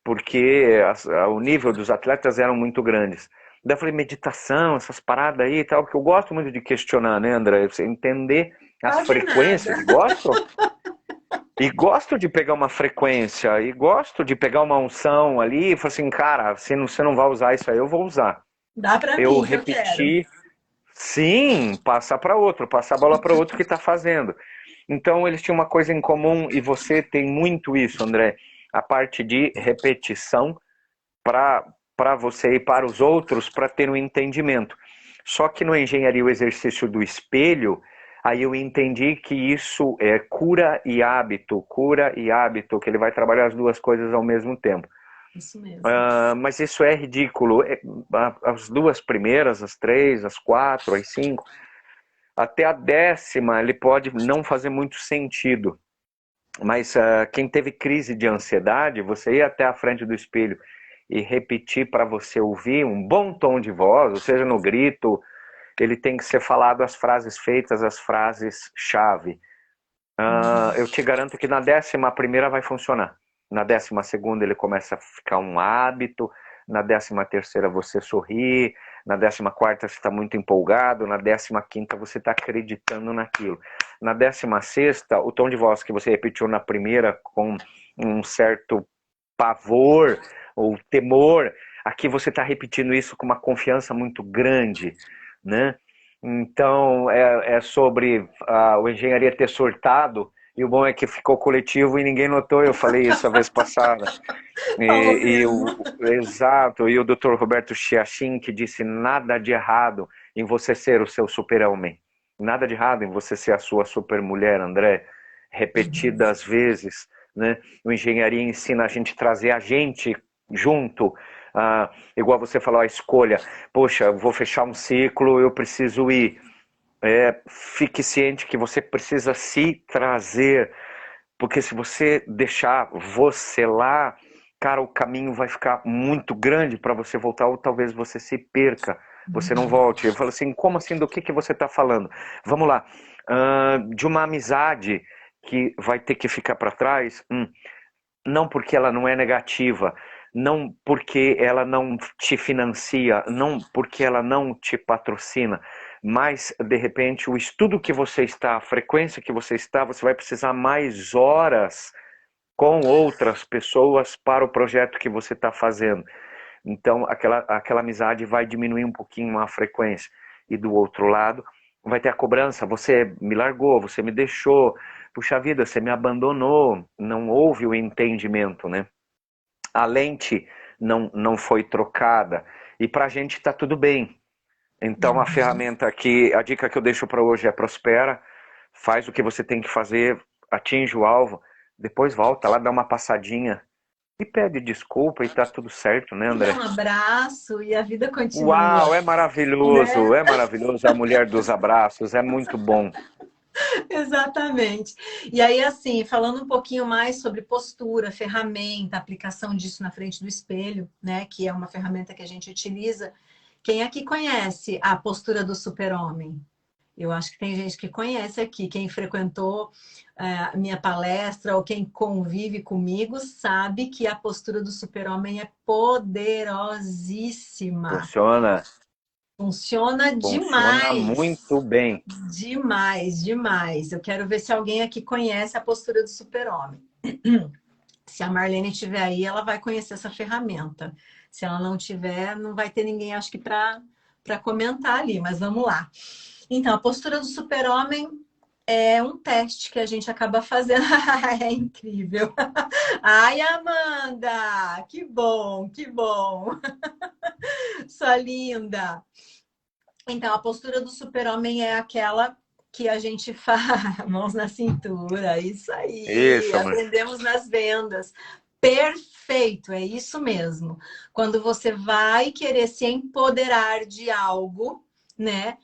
porque o nível dos atletas eram muito grandes. Daí eu falei, meditação, essas paradas aí e tal, que eu gosto muito de questionar, né, André? Você entender as Quase nada. frequências, e gosto de pegar uma frequência, e gosto de pegar uma unção ali e falar assim, cara, se você não vai usar isso aí, eu vou usar. Dá para Eu mim que eu quero. repeti, sim, passar para outro, passar a bola para outro que está fazendo. Então eles tinham uma coisa em comum e você tem muito isso, André, a parte de repetição para você e para os outros para ter um entendimento. Só que no engenharia o exercício do espelho, aí eu entendi que isso é cura e hábito, que ele vai trabalhar as duas coisas ao mesmo tempo. Isso mesmo. Mas isso é ridículo. As duas primeiras, as três, as quatro, as cinco, até a 10ª, ele pode não fazer muito sentido. Mas quem teve crise de ansiedade, você ir até a frente do espelho e repetir para você ouvir um bom tom de voz, ou seja, no grito, ele tem que ser falado as frases feitas, as frases-chave. Eu te garanto que na 11ª vai funcionar. Na 12ª ele começa a ficar um hábito, na 13ª você sorri, na 14ª você está muito empolgado, na 15ª você está acreditando naquilo. Na 16ª, o tom de voz que você repetiu na primeira com um certo pavor ou temor, aqui você está repetindo isso com uma confiança muito grande, né? Então, é sobre o engenharia ter surtado, e o bom é que ficou coletivo e ninguém notou, eu falei isso a vez passada. Falou mesmo. Exato, e o Dr. Roberto Chiachin, que disse nada de errado em você ser o seu super-homem, nada de errado em você ser a sua super-mulher, André, repetidas vezes, né? O engenharia ensina a gente a trazer a gente junto, igual você falou, a escolha, poxa, eu vou fechar um ciclo, eu preciso ir. Fique ciente que você precisa se trazer, porque se você deixar você lá, cara, o caminho vai ficar muito grande para você voltar, ou talvez você se perca, você não volte. Eu falo assim, como assim, do que você está falando? Vamos lá, de uma amizade que vai ter que ficar para trás? Não porque ela não é negativa, não porque ela não te financia, não porque ela não te patrocina, mas de repente o estudo que você está, a frequência que você está, você vai precisar mais horas com outras pessoas para o projeto que você está fazendo. Então aquela amizade vai diminuir um pouquinho a frequência. E do outro lado vai ter a cobrança, você me largou, você me deixou, puxa vida, você me abandonou, não houve o entendimento, né? A lente não foi trocada, e para a gente está tudo bem. Então a ferramenta aqui, a dica que eu deixo para hoje é prospera, faz o que você tem que fazer, atinge o alvo, depois volta lá, dá uma passadinha e pede desculpa e tá tudo certo, né, E dá André? um abraço e a vida continua, Uau, né? é maravilhoso, a mulher dos abraços, é muito bom. Exatamente. E aí, assim, falando um pouquinho mais sobre postura, ferramenta, aplicação disso na frente do espelho, né? Que é uma ferramenta que a gente utiliza. Quem aqui conhece a postura do super-homem? Eu acho que tem gente que conhece aqui. Quem frequentou a minha palestra ou quem convive comigo sabe que a postura do super-homem é poderosíssima. Funciona, Funciona funciona demais. muito bem. Demais, demais. Eu quero ver se alguém aqui conhece a postura do super-homem. Se a Marlene estiver aí, ela vai conhecer essa ferramenta. Se ela não tiver, não vai ter ninguém, acho que, para comentar ali, mas vamos lá. Então, a postura do super-homem é um teste que a gente acaba fazendo. É incrível. Ai, Amanda! Que bom, que bom. Sua linda. Então, a postura do super-homem é aquela que a gente faz, mãos na cintura, isso aí, Isso, amor. aprendemos nas vendas. Perfeito, é isso mesmo. Quando você vai querer se empoderar de algo, né?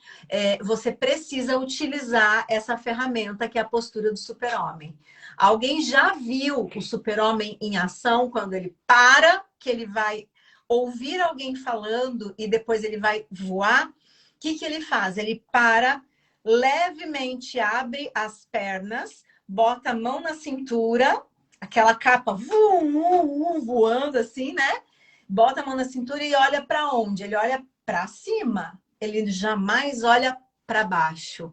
Você precisa utilizar essa ferramenta que é a postura do super-homem. Alguém já viu o super-homem em ação quando ele para, que ele vai ouvir alguém falando e depois ele vai voar? Que ele faz? Ele para, levemente abre as pernas, bota a mão na cintura, aquela capa voando assim, né? Bota a mão na cintura e olha para onde? Ele olha para cima. Ele jamais olha para baixo.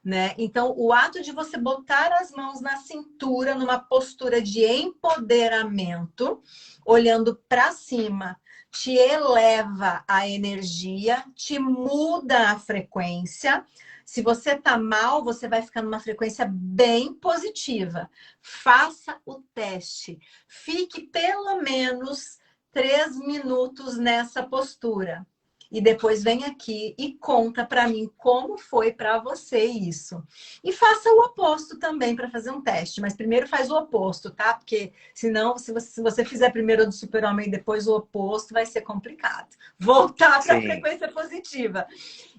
Né? Então, o ato de você botar as mãos na cintura, numa postura de empoderamento, olhando para cima, te eleva a energia, te muda a frequência. Se você tá mal, você vai ficar numa frequência bem positiva. Faça o teste. Fique pelo menos 3 minutos nessa postura. E depois vem aqui e conta para mim como foi para você isso. E faça o oposto também para fazer um teste. Mas primeiro faz o oposto, tá? Porque senão, se você fizer primeiro o do super-homem e depois o oposto, vai ser complicado. Voltar para a Sim. frequência positiva.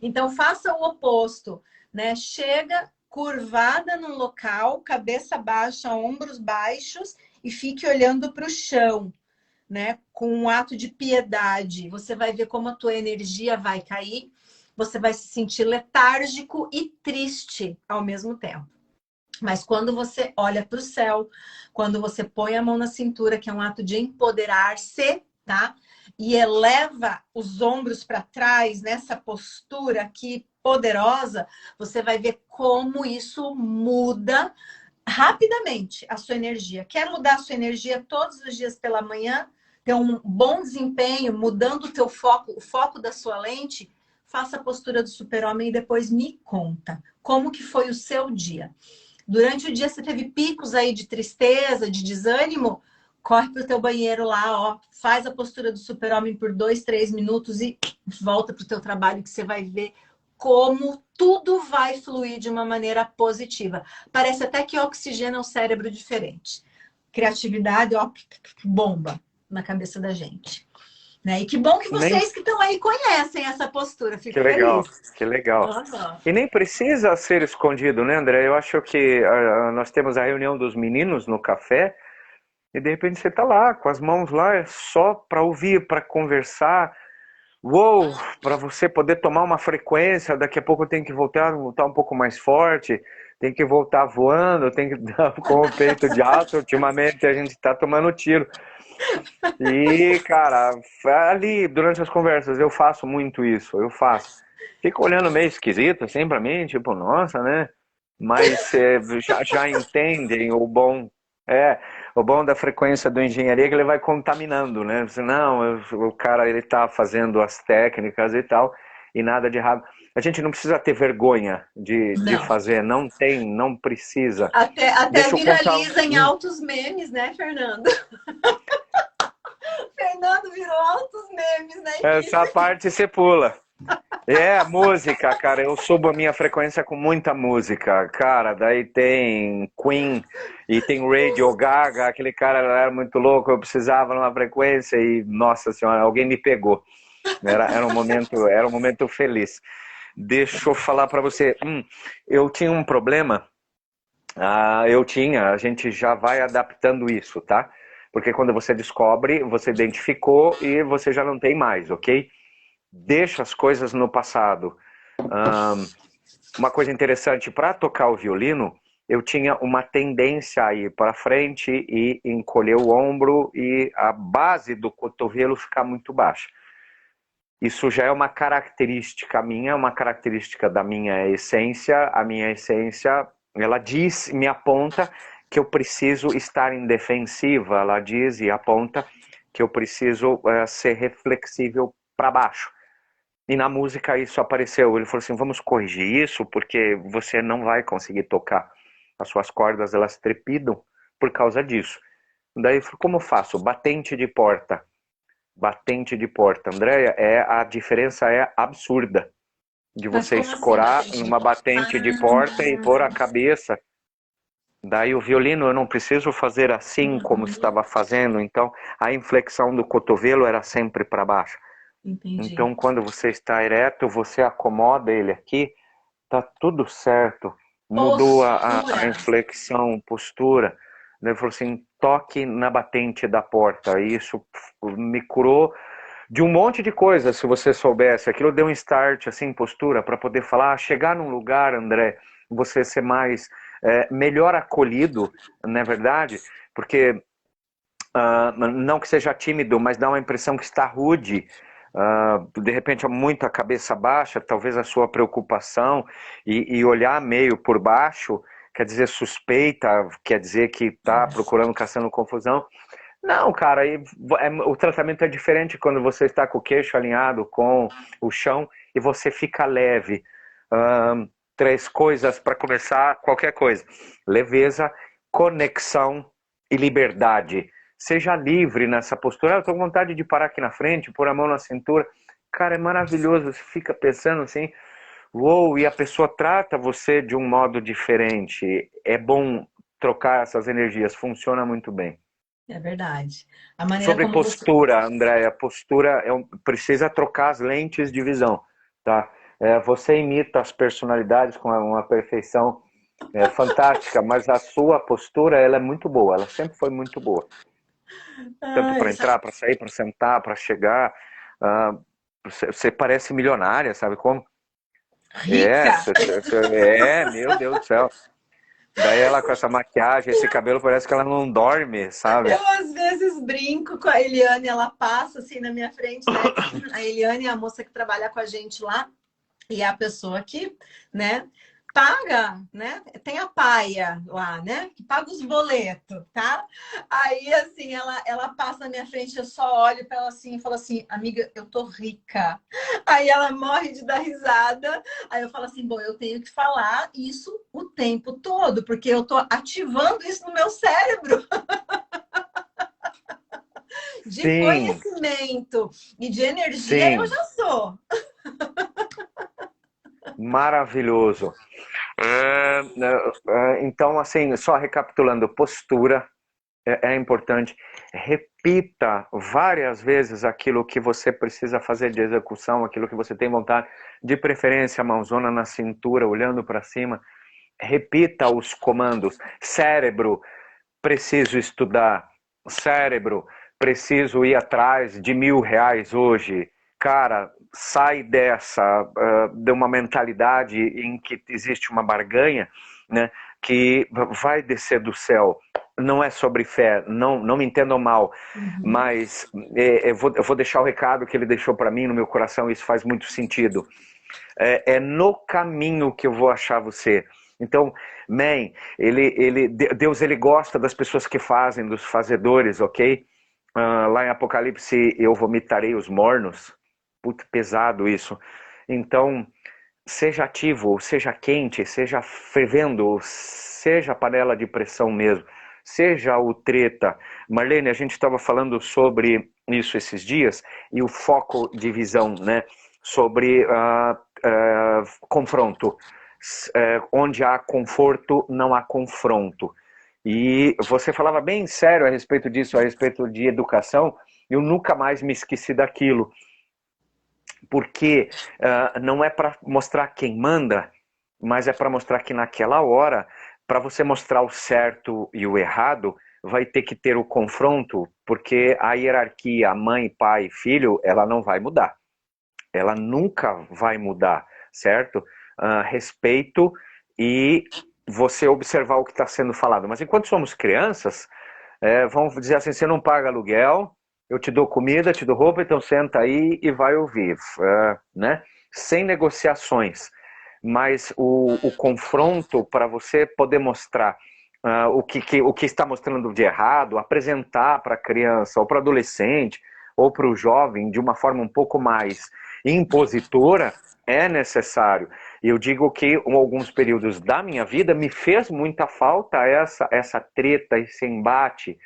Então, faça o oposto, né? Chega curvada num local, cabeça baixa, ombros baixos e fique olhando para o chão. Né, com um ato de piedade, você vai ver como a tua energia vai cair, você vai se sentir letárgico e triste ao mesmo tempo. Mas quando você olha para o céu, quando você põe a mão na cintura, que é um ato de empoderar-se, tá? E eleva os ombros para trás nessa postura aqui poderosa, você vai ver como isso muda rapidamente a sua energia. Quer mudar a sua energia todos os dias pela manhã? Ter um bom desempenho, mudando o teu foco, o foco da sua lente? Faça a postura do super-homem e depois me conta como que foi o seu dia. Durante o dia você teve picos aí de tristeza, de desânimo? Corre para o teu banheiro lá, ó, faz a postura do super-homem por 2, 3 minutos e volta para o teu trabalho que você vai ver como tudo vai fluir de uma maneira positiva. Parece até que oxigena o cérebro diferente. Criatividade, ó, bomba na cabeça da gente. Né? E que bom que Nem vocês que estão aí conhecem essa postura. Fico Que legal, feliz. que legal. Uhum. E nem precisa ser escondido, né, André? Eu acho que nós temos a reunião dos meninos no café e de repente você tá lá, com as mãos lá, é só para ouvir, para conversar. Uou, para você poder tomar uma frequência, daqui a pouco eu tenho que voltar um pouco mais forte. tem que voltar voando, tem que dar com o peito de alto. Ultimamente a gente está tomando tiro. E, cara, ali, durante as conversas, eu faço muito isso, eu faço. Fico olhando meio esquisito, assim, pra mim, tipo, nossa, né? Mas já entendem é, o bom da frequência do engenharia é que ele vai contaminando, né? Você, não, o cara, ele tá fazendo as técnicas e tal, e nada de errado. A gente não precisa ter vergonha de Não. fazer, não tem, não precisa. Até Deixa eu contar. viraliza em altos memes, né, Fernando? Fernando virou altos memes na Essa início. parte você pula. É, música, cara, eu subo a minha frequência com muita música, cara, daí tem Queen e tem Radio Gaga, aquele cara era muito louco, eu precisava numa frequência e, nossa senhora, alguém me pegou, era um momento feliz. Deixa eu falar pra você, eu tinha um problema, a gente já vai adaptando isso, tá? Porque quando você descobre, você identificou e você já não tem mais, ok? Deixa as coisas no passado. Uma coisa interessante, para tocar o violino, eu tinha uma tendência a ir para frente e encolher o ombro e a base do cotovelo ficar muito baixa. Isso já é uma característica minha, uma característica da minha essência. A minha essência, ela diz, me aponta que eu preciso estar em defensiva, ela diz e aponta que eu preciso ser reflexível para baixo. E na música isso apareceu. Ele falou assim: vamos corrigir isso, porque você não vai conseguir tocar. As suas cordas, elas trepidam por causa disso. Daí eu falei: como eu faço? Batente de porta. Batente de porta. Andréia, a diferença é absurda de Mas você como assim, escorar batente? numa batente de porta e pôr a cabeça. Daí o violino eu não preciso fazer assim como estava fazendo, então a inflexão do cotovelo era sempre para baixo. Entendi. Então, quando você está ereto, você acomoda ele aqui, tá tudo certo. Mudou a Postura. inflexão, postura. Daí ele falou assim: toque na batente da porta. E isso me curou de um monte de coisas, se você soubesse. Aquilo deu um start, assim, postura, para poder falar, chegar num lugar, André, você ser mais, melhor acolhido, não é verdade? Porque não que seja tímido, mas dá uma impressão que está rude. De repente, muito a cabeça baixa, talvez a sua preocupação, e olhar meio por baixo, quer dizer suspeita, quer dizer que está procurando, caçando confusão. Não, cara, o tratamento é diferente quando você está com o queixo alinhado com o chão e você fica leve. Três coisas para começar, qualquer coisa: leveza, conexão e liberdade. Seja livre nessa postura. Eu estou com vontade de parar aqui na frente, pôr a mão na cintura. Cara, é maravilhoso. Você fica pensando assim, uou, e a pessoa trata você de um modo diferente. É bom trocar essas energias, funciona muito bem. É verdade. A maneira Sobre como você. postura, Andréia, postura precisa trocar as lentes de visão, tá? Você imita as personalidades com uma perfeição fantástica, mas a sua postura ela é muito boa, ela sempre foi muito boa. Tanto Ah, para entrar, para sair, para sentar, para chegar. ah, Você parece milionária, sabe como? É, rica. meu Deus do céu. Daí ela com essa maquiagem, esse cabelo, parece que ela não dorme, sabe? Eu às vezes brinco com a Eliane, ela passa assim na minha frente, né? A Eliane é a moça que trabalha com a gente lá e é a pessoa que, né, paga, né? Tem a paia lá, né? Que paga os boletos, tá? Aí, assim, ela passa na minha frente, eu só olho para ela assim e falo assim, amiga, eu tô rica. Aí ela morre de dar risada. Aí eu falo assim, bom, eu tenho que falar isso o tempo todo, porque eu tô ativando isso no meu cérebro de Sim, conhecimento e de energia, eu sim, já sou. maravilhoso. Então, assim, só recapitulando, postura é importante. Repita várias vezes aquilo que você precisa fazer de execução, aquilo que você tem vontade, de preferência, a mãozona na cintura, olhando para cima. Repita os comandos. Cérebro, preciso estudar. Cérebro, preciso ir atrás de R$ 1.000 hoje. Cara, sai dessa, de uma mentalidade em que existe uma barganha né, que vai descer do céu. Não é sobre fé, não me entendam mal, mas eu vou deixar o recado que ele deixou para mim no meu coração, isso faz muito sentido. É no caminho que eu vou achar você. Então, man, Deus ele gosta das pessoas que fazem, dos fazedores, ok? Lá em Apocalipse, eu vomitarei os mornos. Puta, pesado isso. Então, seja ativo, seja quente, seja fervendo, seja panela de pressão mesmo, seja o treta. Marlene, a gente estava falando sobre isso esses dias, e o foco de visão, né? Sobre confronto. Onde há conforto, não há confronto. E você falava bem sério a respeito disso, a respeito de educação. Eu nunca mais me esqueci daquilo. Porque não é para mostrar quem manda, mas é para mostrar que naquela hora, para você mostrar o certo e o errado, vai ter que ter o confronto, porque a hierarquia mãe, pai, filho, ela não vai mudar. Ela nunca vai mudar, certo? Respeito e você observar o que está sendo falado. Mas enquanto somos crianças, vamos dizer assim, você não paga aluguel, eu te dou comida, te dou roupa, então senta aí e vai ouvir, né? Sem negociações. Mas o confronto para você poder mostrar o que está mostrando de errado, apresentar para a criança ou para o adolescente ou para o jovem de uma forma um pouco mais impositora, é necessário. E eu digo que em alguns períodos da minha vida me fez muita falta essa treta, esse embate.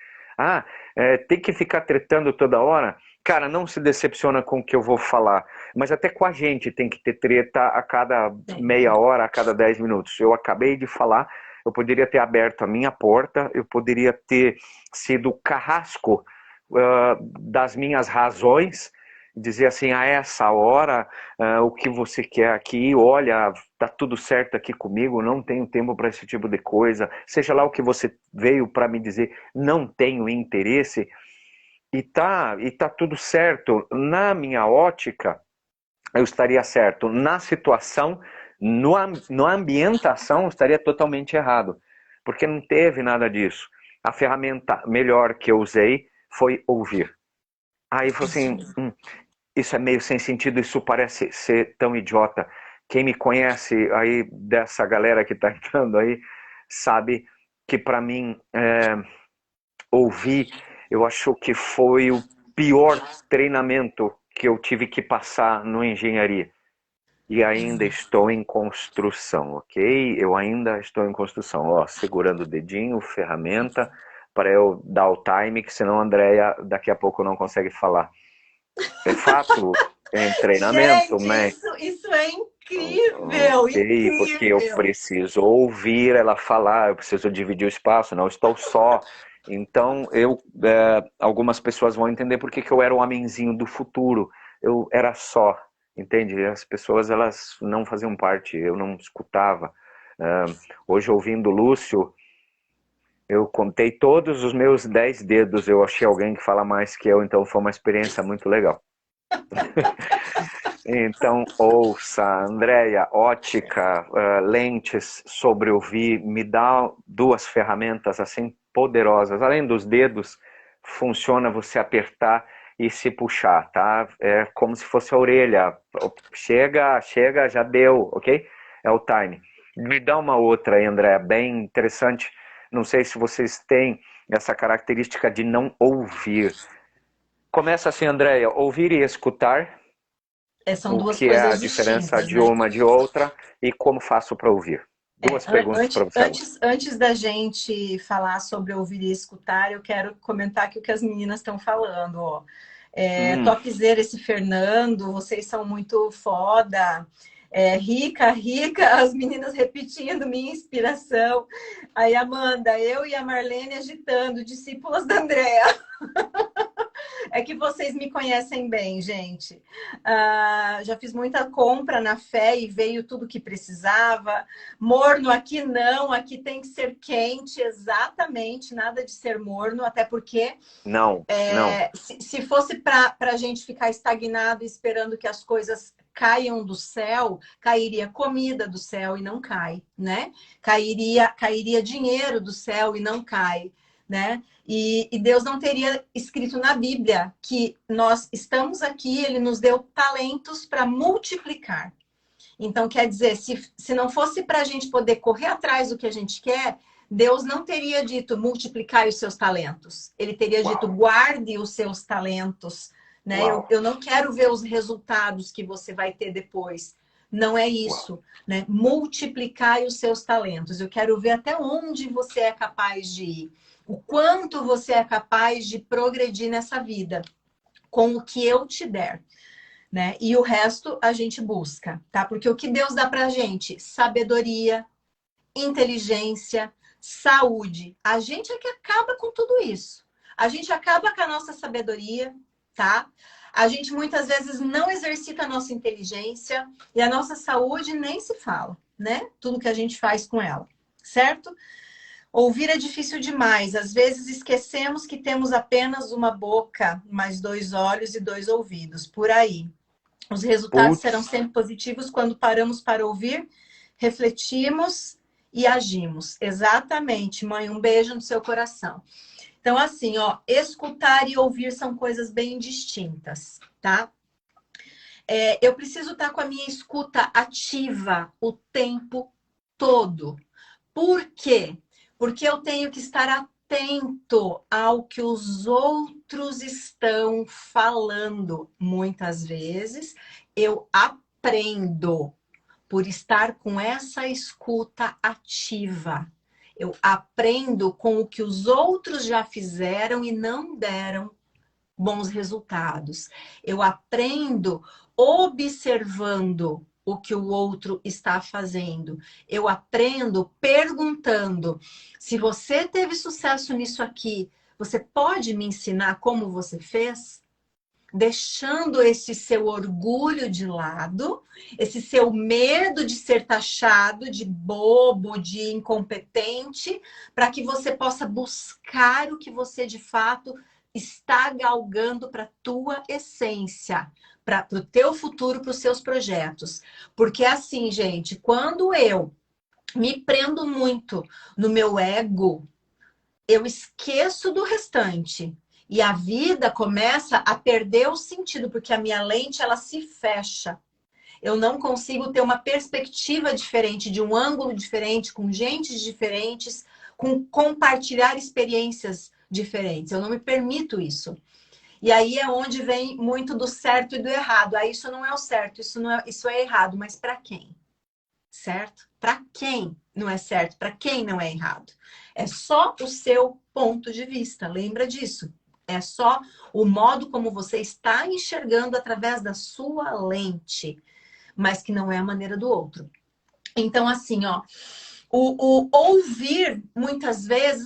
Tem que ficar tretando toda hora? Cara, não se decepciona com o que eu vou falar. Mas até com a gente tem que ter treta a cada meia hora, a cada 10 minutos. Eu acabei de falar, eu poderia ter aberto a minha porta, eu poderia ter sido carrasco das minhas razões, dizer assim, a essa hora, o que você quer aqui, olha, tá tudo certo aqui comigo, não tenho tempo para esse tipo de coisa, seja lá o que você veio para me dizer, não tenho interesse, e tá tudo certo. Na minha ótica, eu estaria certo. Na situação, na ambientação, eu estaria totalmente errado, porque não teve nada disso. A ferramenta melhor que eu usei foi ouvir. Aí falou assim, isso é meio sem sentido, isso parece ser tão idiota. Quem me conhece aí dessa galera que está entrando aí, sabe que para mim ouvir, eu acho que foi o pior treinamento que eu tive que passar no engenharia. E ainda estou em construção, ok? Eu ainda estou em construção. Ó, segurando o dedinho, ferramenta, para eu dar o time, que senão a Andrea daqui a pouco não consegue falar. É fato, em treinamento, Gente, mas... isso é incrível, Ok, porque eu incrível. preciso ouvir ela falar, eu preciso dividir o espaço, não estou só. Então, algumas pessoas vão entender por que eu era o homenzinho do futuro. Eu era só, entende? As pessoas, elas não faziam parte, eu não escutava. Hoje, ouvindo o Lúcio, eu contei todos os meus 10 dedos, eu achei alguém que fala mais que eu, então foi uma experiência muito legal. Então, ouça, Andréia, ótica, lentes sobre ouvir, me dá duas ferramentas assim poderosas. Além dos dedos, funciona você apertar e se puxar, tá? É como se fosse a orelha. Chega, chega, já deu, ok? É o time. Me dá uma outra aí, Andréia, bem interessante. Não sei se vocês têm essa característica de não ouvir. Começa assim, Andréia, ouvir e escutar. São O duas que é a coisas diferença distintas, de né? uma de outra e como faço para ouvir? Duas perguntas para você agora. Antes da gente falar sobre ouvir e escutar, eu quero comentar aqui o que as meninas estão falando, ó. Topzera esse Fernando, vocês são muito foda. Rica, rica, as meninas repetindo minha inspiração. Aí, Amanda, eu e a Marlene agitando, discípulas da Andrea. É que vocês me conhecem bem, gente. Já fiz muita compra na fé e veio tudo que precisava. Morno aqui não, aqui tem que ser quente, exatamente, nada de ser morno, até porque Não, não. se fosse para a gente ficar estagnado esperando que as coisas caiam do céu, cairia comida do céu e não cai, né? Cairia dinheiro do céu e não cai, né? E Deus não teria escrito na Bíblia que nós estamos aqui, Ele nos deu talentos para multiplicar. Então, quer dizer, se não fosse para a gente poder correr atrás do que a gente quer, Deus não teria dito multiplicai os seus talentos. Ele teria dito guarde os seus talentos. Né? Eu não quero ver os resultados que você vai ter depois. Não é isso. Né? Multiplicai os seus talentos. Eu quero ver até onde você é capaz de ir. O quanto você é capaz de progredir nessa vida. Com o que eu te der. Né? E o resto a gente busca, tá? Porque o que Deus dá pra gente? Sabedoria, inteligência, saúde. A gente é que acaba com tudo isso. A gente acaba com a nossa sabedoria, tá? A gente muitas vezes não exercita a nossa inteligência e a nossa saúde nem se fala, né? Tudo que a gente faz com ela, certo? Ouvir é difícil demais. Às vezes esquecemos que temos apenas uma boca, mais 2 olhos e 2 ouvidos. Por aí. Os resultados serão sempre positivos quando paramos para ouvir, refletimos e agimos. Exatamente, mãe. Um beijo no seu coração. Então, assim, ó, escutar e ouvir são coisas bem distintas, tá? Eu preciso estar com a minha escuta ativa o tempo todo. Por quê? Porque eu tenho que estar atento ao que os outros estão falando. Muitas vezes eu aprendo por estar com essa escuta ativa. Eu aprendo com o que os outros já fizeram e não deram bons resultados. Eu aprendo observando o que o outro está fazendo. Eu aprendo perguntando. Se você teve sucesso nisso aqui, você pode me ensinar como você fez? Deixando esse seu orgulho de lado, esse seu medo de ser taxado de bobo, de incompetente, para que você possa buscar o que você de fato está galgando para a tua essência, para o teu futuro, para os seus projetos. Porque assim, gente, quando eu me prendo muito no meu ego, eu esqueço do restante. E a vida começa a perder o sentido, porque a minha lente, ela se fecha. Eu não consigo ter uma perspectiva diferente, de um ângulo diferente, com gentes diferentes, com compartilhar experiências diferentes. Eu não me permito isso. E aí é onde vem muito do certo e do errado. Aí isso não é o certo, isso é errado. Mas para quem? Certo? Para quem não é certo? Para quem não é errado? É só o seu ponto de vista. Lembra disso? É só o modo como você está enxergando através da sua lente, mas que não é a maneira do outro. Então, assim, ó, o ouvir, muitas vezes,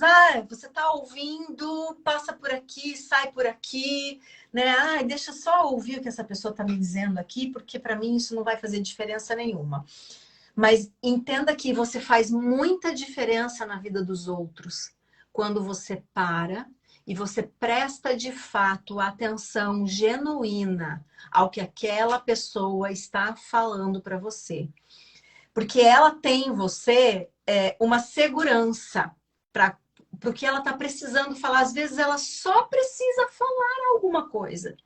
você tá ouvindo, passa por aqui, sai por aqui, né? Deixa só ouvir o que essa pessoa tá me dizendo aqui, porque para mim isso não vai fazer diferença nenhuma. Mas entenda que você faz muita diferença na vida dos outros quando você para e você presta de fato atenção genuína ao que aquela pessoa está falando para você. Porque ela tem em você uma segurança para o que ela está precisando falar. Às vezes ela só precisa falar alguma coisa.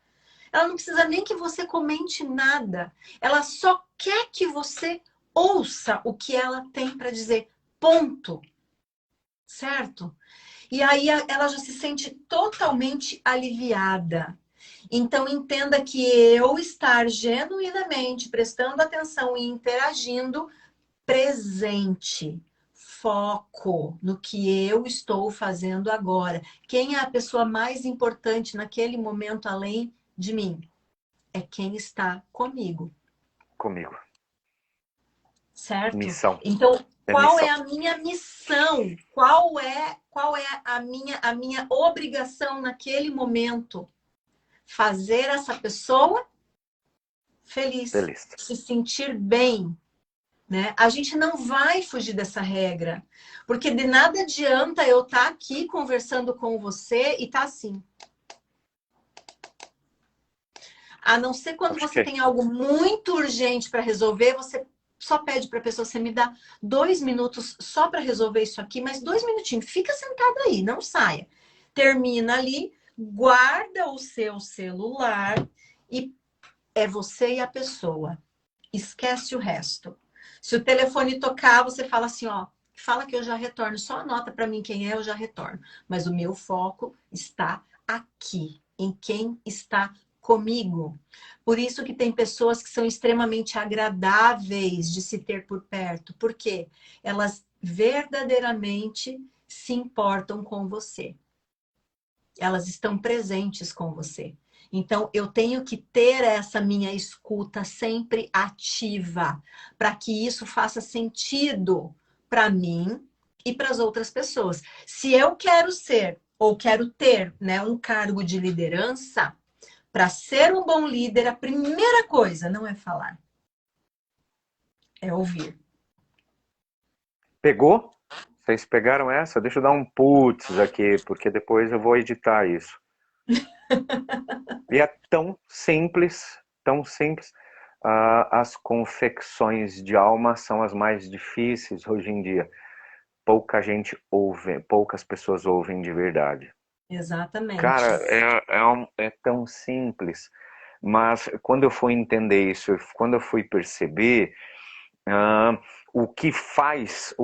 Ela não precisa nem que você comente nada. Ela só quer que você ouça o que ela tem para dizer. Ponto. Certo? E aí ela já se sente totalmente aliviada. Então entenda que eu estar genuinamente prestando atenção e interagindo, presente, foco no que eu estou fazendo agora. Quem é a pessoa mais importante naquele momento além de mim? É quem está comigo. Comigo. Certo? Missão. Então, qual missão. é a minha missão? Qual é a minha obrigação naquele momento? Fazer essa pessoa feliz. Se sentir bem. Né? A gente não vai fugir dessa regra. Porque de nada adianta eu estar aqui conversando com você e estar assim. A não ser quando Acho você que tem algo muito urgente para resolver, você só pede para a pessoa, você me dá 2 minutos só para resolver isso aqui, mas 2 minutinhos, fica sentado aí, não saia. Termina ali, guarda o seu celular e é você e a pessoa. Esquece o resto. Se o telefone tocar, você fala assim, ó, fala que eu já retorno, só anota para mim quem é, eu já retorno. Mas o meu foco está aqui, em quem está comigo. Por isso que tem pessoas que são extremamente agradáveis de se ter por perto. Por quê? Elas verdadeiramente se importam com você. Elas estão presentes com você. Então, eu tenho que ter essa minha escuta sempre ativa, para que isso faça sentido para mim e para as outras pessoas. Se eu quero ser ou quero ter, né, um cargo de liderança, para ser um bom líder, a primeira coisa não é falar, é ouvir. pegou? Vocês pegaram essa? Deixa eu dar um putz aqui, porque depois eu vou editar isso. E é tão simples. As confecções de alma são as mais difíceis hoje em dia. Pouca gente ouve, poucas pessoas ouvem de verdade. Exatamente. Cara, é tão simples. Mas quando eu fui entender isso, quando eu fui perceber, ah, o que faz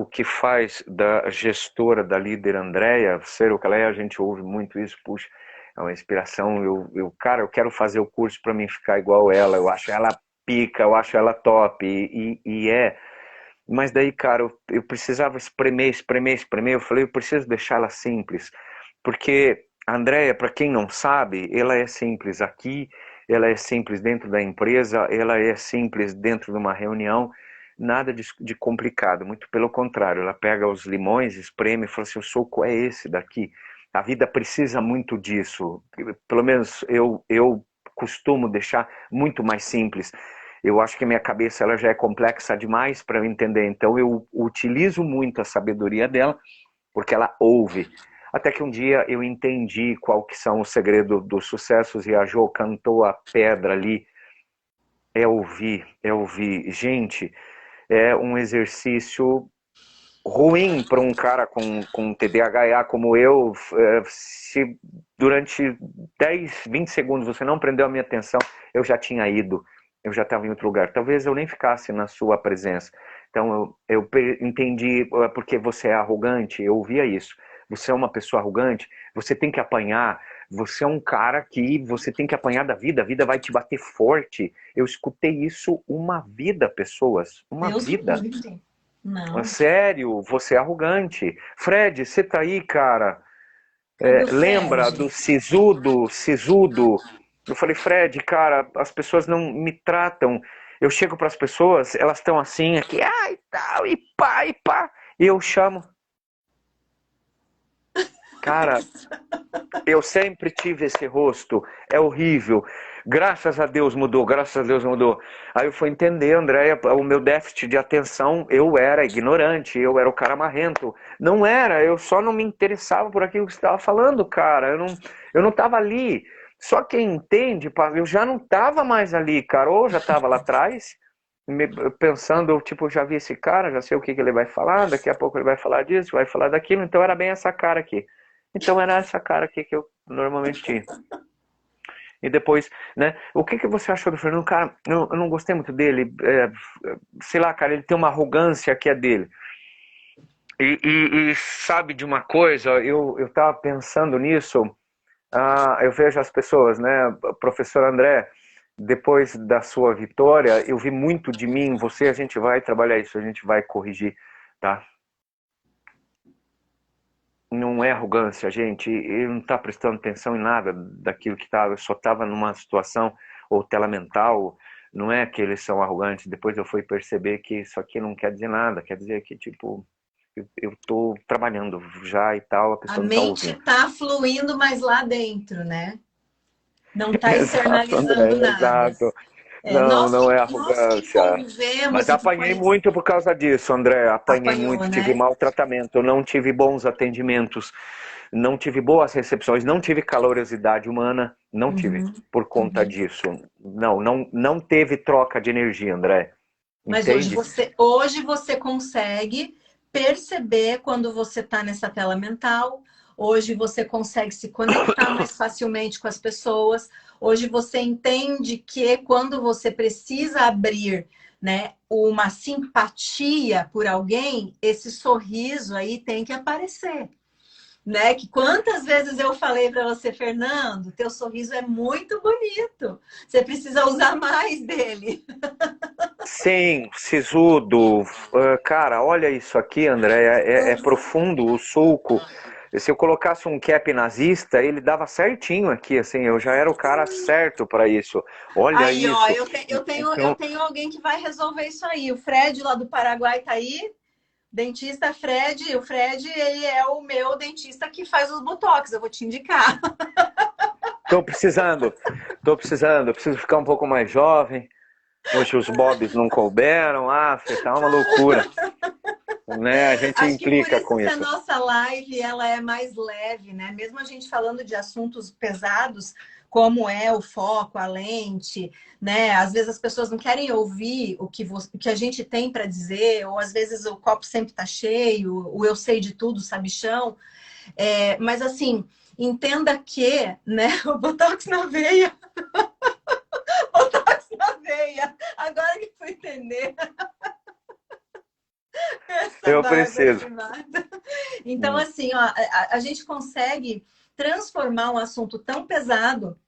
da gestora, da líder Andréia, ser o que ela é, a gente ouve muito isso, puxa, é uma inspiração, cara, eu quero fazer o curso para mim ficar igual ela, eu acho ela pica, eu acho ela top, e é. Mas daí, cara, eu precisava espremer, eu falei, eu preciso deixar ela simples, porque a Andréia, para quem não sabe, ela é simples aqui, ela é simples dentro da empresa, ela é simples dentro de uma reunião, nada de complicado, muito pelo contrário, ela pega os limões, espreme e fala assim, o soco é esse daqui. A vida precisa muito disso, pelo menos eu costumo deixar muito mais simples. Eu acho que minha cabeça ela já é complexa demais para eu entender, então eu utilizo muito a sabedoria dela, porque ela ouve. Até que um dia eu entendi qual que são os segredos dos sucessos e a Jo cantou a pedra ali. É ouvir, é ouvir. Gente, é um exercício ruim para um cara com TDAH como eu. Se durante 10, 20 segundos você não prendeu a minha atenção, eu já tinha ido, eu já estava em outro lugar. Talvez eu nem ficasse na sua presença. Então eu entendi porque você é arrogante, eu ouvia isso. Você é uma pessoa arrogante, você tem que apanhar, você é um cara que você tem que apanhar da vida, a vida vai te bater forte. Eu escutei isso uma vida, pessoas, uma Deus me vida. livre. Não. Sério, você é arrogante. Fred, você tá aí, cara? Cadê o Lembra Fred? do Sisudo? Eu falei, Fred, cara, as pessoas não me tratam. Eu chego para as pessoas, elas estão assim, aqui, ai, tal, e pá. E eu chamo. Cara, eu sempre tive esse rosto, é horrível. Graças a Deus mudou, graças a Deus mudou. Aí eu fui entender, Andréia, o meu déficit de atenção, eu era ignorante, eu era o cara marrento. Não era, eu só não me interessava por aquilo que você estava falando, cara. Eu não estava ali. Só quem entende, eu já não estava mais ali, cara. Ou já estava lá atrás, pensando, eu tipo, já vi esse cara, já sei o que ele vai falar, daqui a pouco ele vai falar disso, vai falar daquilo. Então era bem essa cara aqui. Então era essa cara aqui que eu normalmente tinha. E depois, né? O que você achou do Fernando? Cara, eu não gostei muito dele. Sei lá, cara, ele tem uma arrogância que é dele. E sabe de uma coisa? Eu tava pensando nisso. Eu vejo as pessoas, né? Professor André, depois da sua vitória, eu vi muito de mim em você. A gente vai trabalhar isso, a gente vai corrigir, tá? Não é arrogância, gente. Ele não está prestando atenção em nada daquilo que estava. Eu só estava numa situação ou tela mental. Não é que eles são arrogantes. Depois eu fui perceber que isso aqui não quer dizer nada. Quer dizer que, tipo, eu estou trabalhando já e tal, a A pessoa não está mente ouvindo. está fluindo mais lá dentro, né? Não está Exato, André, externalizando nada. exato. Não, Nós não é que arrogância. convivemos Mas e que apanhei conhecemos, muito por causa disso, André. Apanhei apanhou, muito, tive né? maltratamento, eu não tive bons atendimentos. não tive boas recepções, não tive calorosidade humana, não tive, Uhum, por conta uhum. disso. Não teve troca de energia, André. Mas Entende? hoje você consegue perceber quando você está nessa tela mental. Hoje você consegue se conectar mais facilmente com as pessoas. Hoje você entende que quando você precisa abrir, né, uma simpatia por alguém, esse sorriso aí tem que aparecer. Né? Que quantas vezes eu falei para você, Fernando, teu sorriso é muito bonito. Você precisa usar mais dele. Sim, sisudo. Cara, olha isso aqui, André. É profundo o sulco. Se eu colocasse um cap nazista, ele dava certinho aqui, assim. Eu já era o cara certo para isso. Olha Aí, ó, isso. eu Então, tenho alguém que vai resolver isso aí. O Fred lá do Paraguai tá aí. Dentista Fred, o Fred, ele é o meu dentista que faz os botox. Eu vou te indicar. tô precisando. Tô precisando. Eu preciso ficar um pouco mais jovem. Hoje os bobs não couberam. Ah, tá uma loucura. Né? A gente Acho que por implica isso com que a isso. nossa live ela é mais leve, né? Mesmo a gente falando de assuntos pesados, como é o foco, a lente, né? Às vezes as pessoas não querem ouvir o que a gente tem para dizer, ou às vezes o copo sempre está cheio, o eu sei de tudo, sabichão. Mas assim, entenda que, né? O botox na veia, botox na veia. Agora que fui entender essa Eu Bárbara preciso. me mata. Então, assim, ó, a gente consegue transformar um assunto tão pesado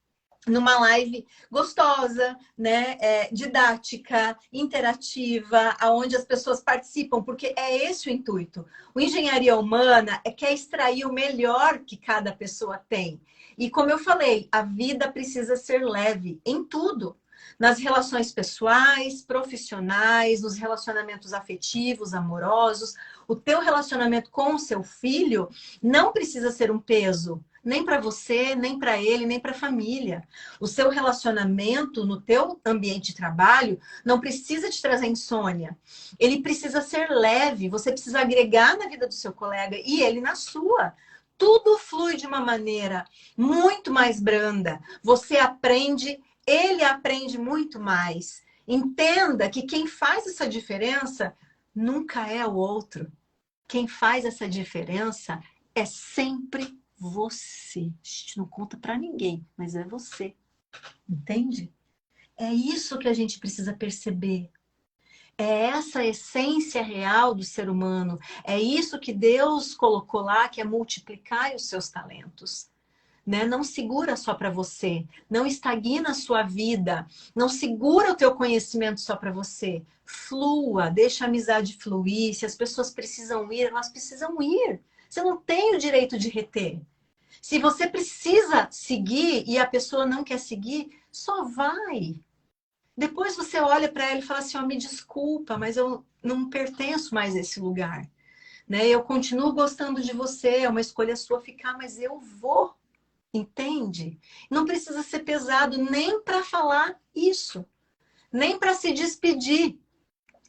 numa live gostosa, né, didática, interativa, aonde as pessoas participam, porque é esse o intuito. O engenharia humana quer extrair o melhor que cada pessoa tem. E como eu falei, a vida precisa ser leve em tudo. Nas relações pessoais, profissionais, nos relacionamentos afetivos, amorosos. O teu relacionamento com o seu filho não precisa ser um peso, nem para você, nem para ele, nem para a família. O seu relacionamento no teu ambiente de trabalho não precisa te trazer insônia. Ele precisa ser leve, você precisa agregar na vida do seu colega e ele na sua. Tudo flui de uma maneira muito mais branda. Você aprende, ele aprende muito mais. Entenda que quem faz essa diferença nunca é o outro. Quem faz essa diferença é sempre você. A gente não conta para ninguém, mas é você. Entende? É isso que a gente precisa perceber. É essa a essência real do ser humano. É isso que Deus colocou lá, que é multiplicar os seus talentos. Né? Não segura só para você, não estagna a sua vida, não segura o teu conhecimento só para você. Flua, deixa a amizade fluir. Se as pessoas precisam ir, elas precisam ir. Você não tem o direito de reter. Se você precisa seguir e a pessoa não quer seguir, só vai. Depois você olha para ela e fala assim: oh, me desculpa, mas eu não pertenço mais a esse lugar. Né? Eu continuo gostando de você, é uma escolha sua ficar, mas eu vou. Entende? Não precisa ser pesado nem para falar isso, nem para se despedir.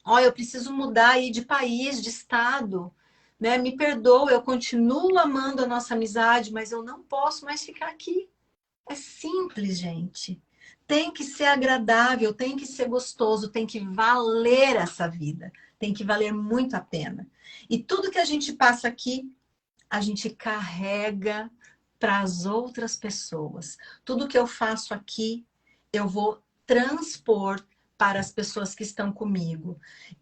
Ó, eu preciso mudar aí de país, de estado, né? Me perdoa, eu continuo amando a nossa amizade, mas eu não posso mais ficar aqui. É simples, gente. Tem que ser agradável, tem que ser gostoso, tem que valer essa vida, tem que valer muito a pena. E tudo que a gente passa aqui, a gente carrega para as outras pessoas. Tudo que eu faço aqui, eu vou transpor para as pessoas que estão comigo.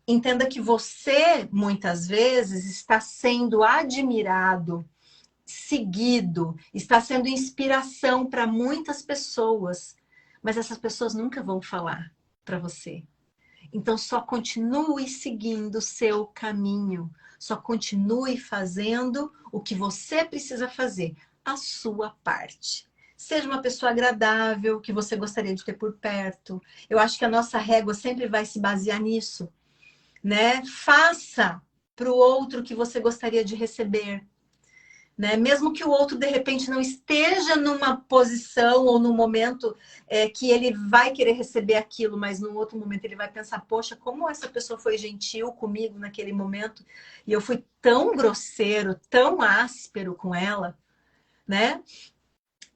Entenda que você, muitas vezes, está sendo admirado, seguido, está sendo inspiração para muitas pessoas, mas essas pessoas nunca vão falar para você. Então, só continue seguindo o seu caminho, só continue fazendo o que você precisa fazer, a sua parte. Seja uma pessoa agradável, que você gostaria de ter por perto. Eu acho que a nossa régua sempre vai se basear nisso, né? Faça para o outro o que você gostaria de receber. Né? Mesmo que o outro, de repente, não esteja numa posição ou num momento que ele vai querer receber aquilo, mas num outro momento ele vai pensar, poxa, como essa pessoa foi gentil comigo naquele momento e eu fui tão grosseiro, tão áspero com ela, né?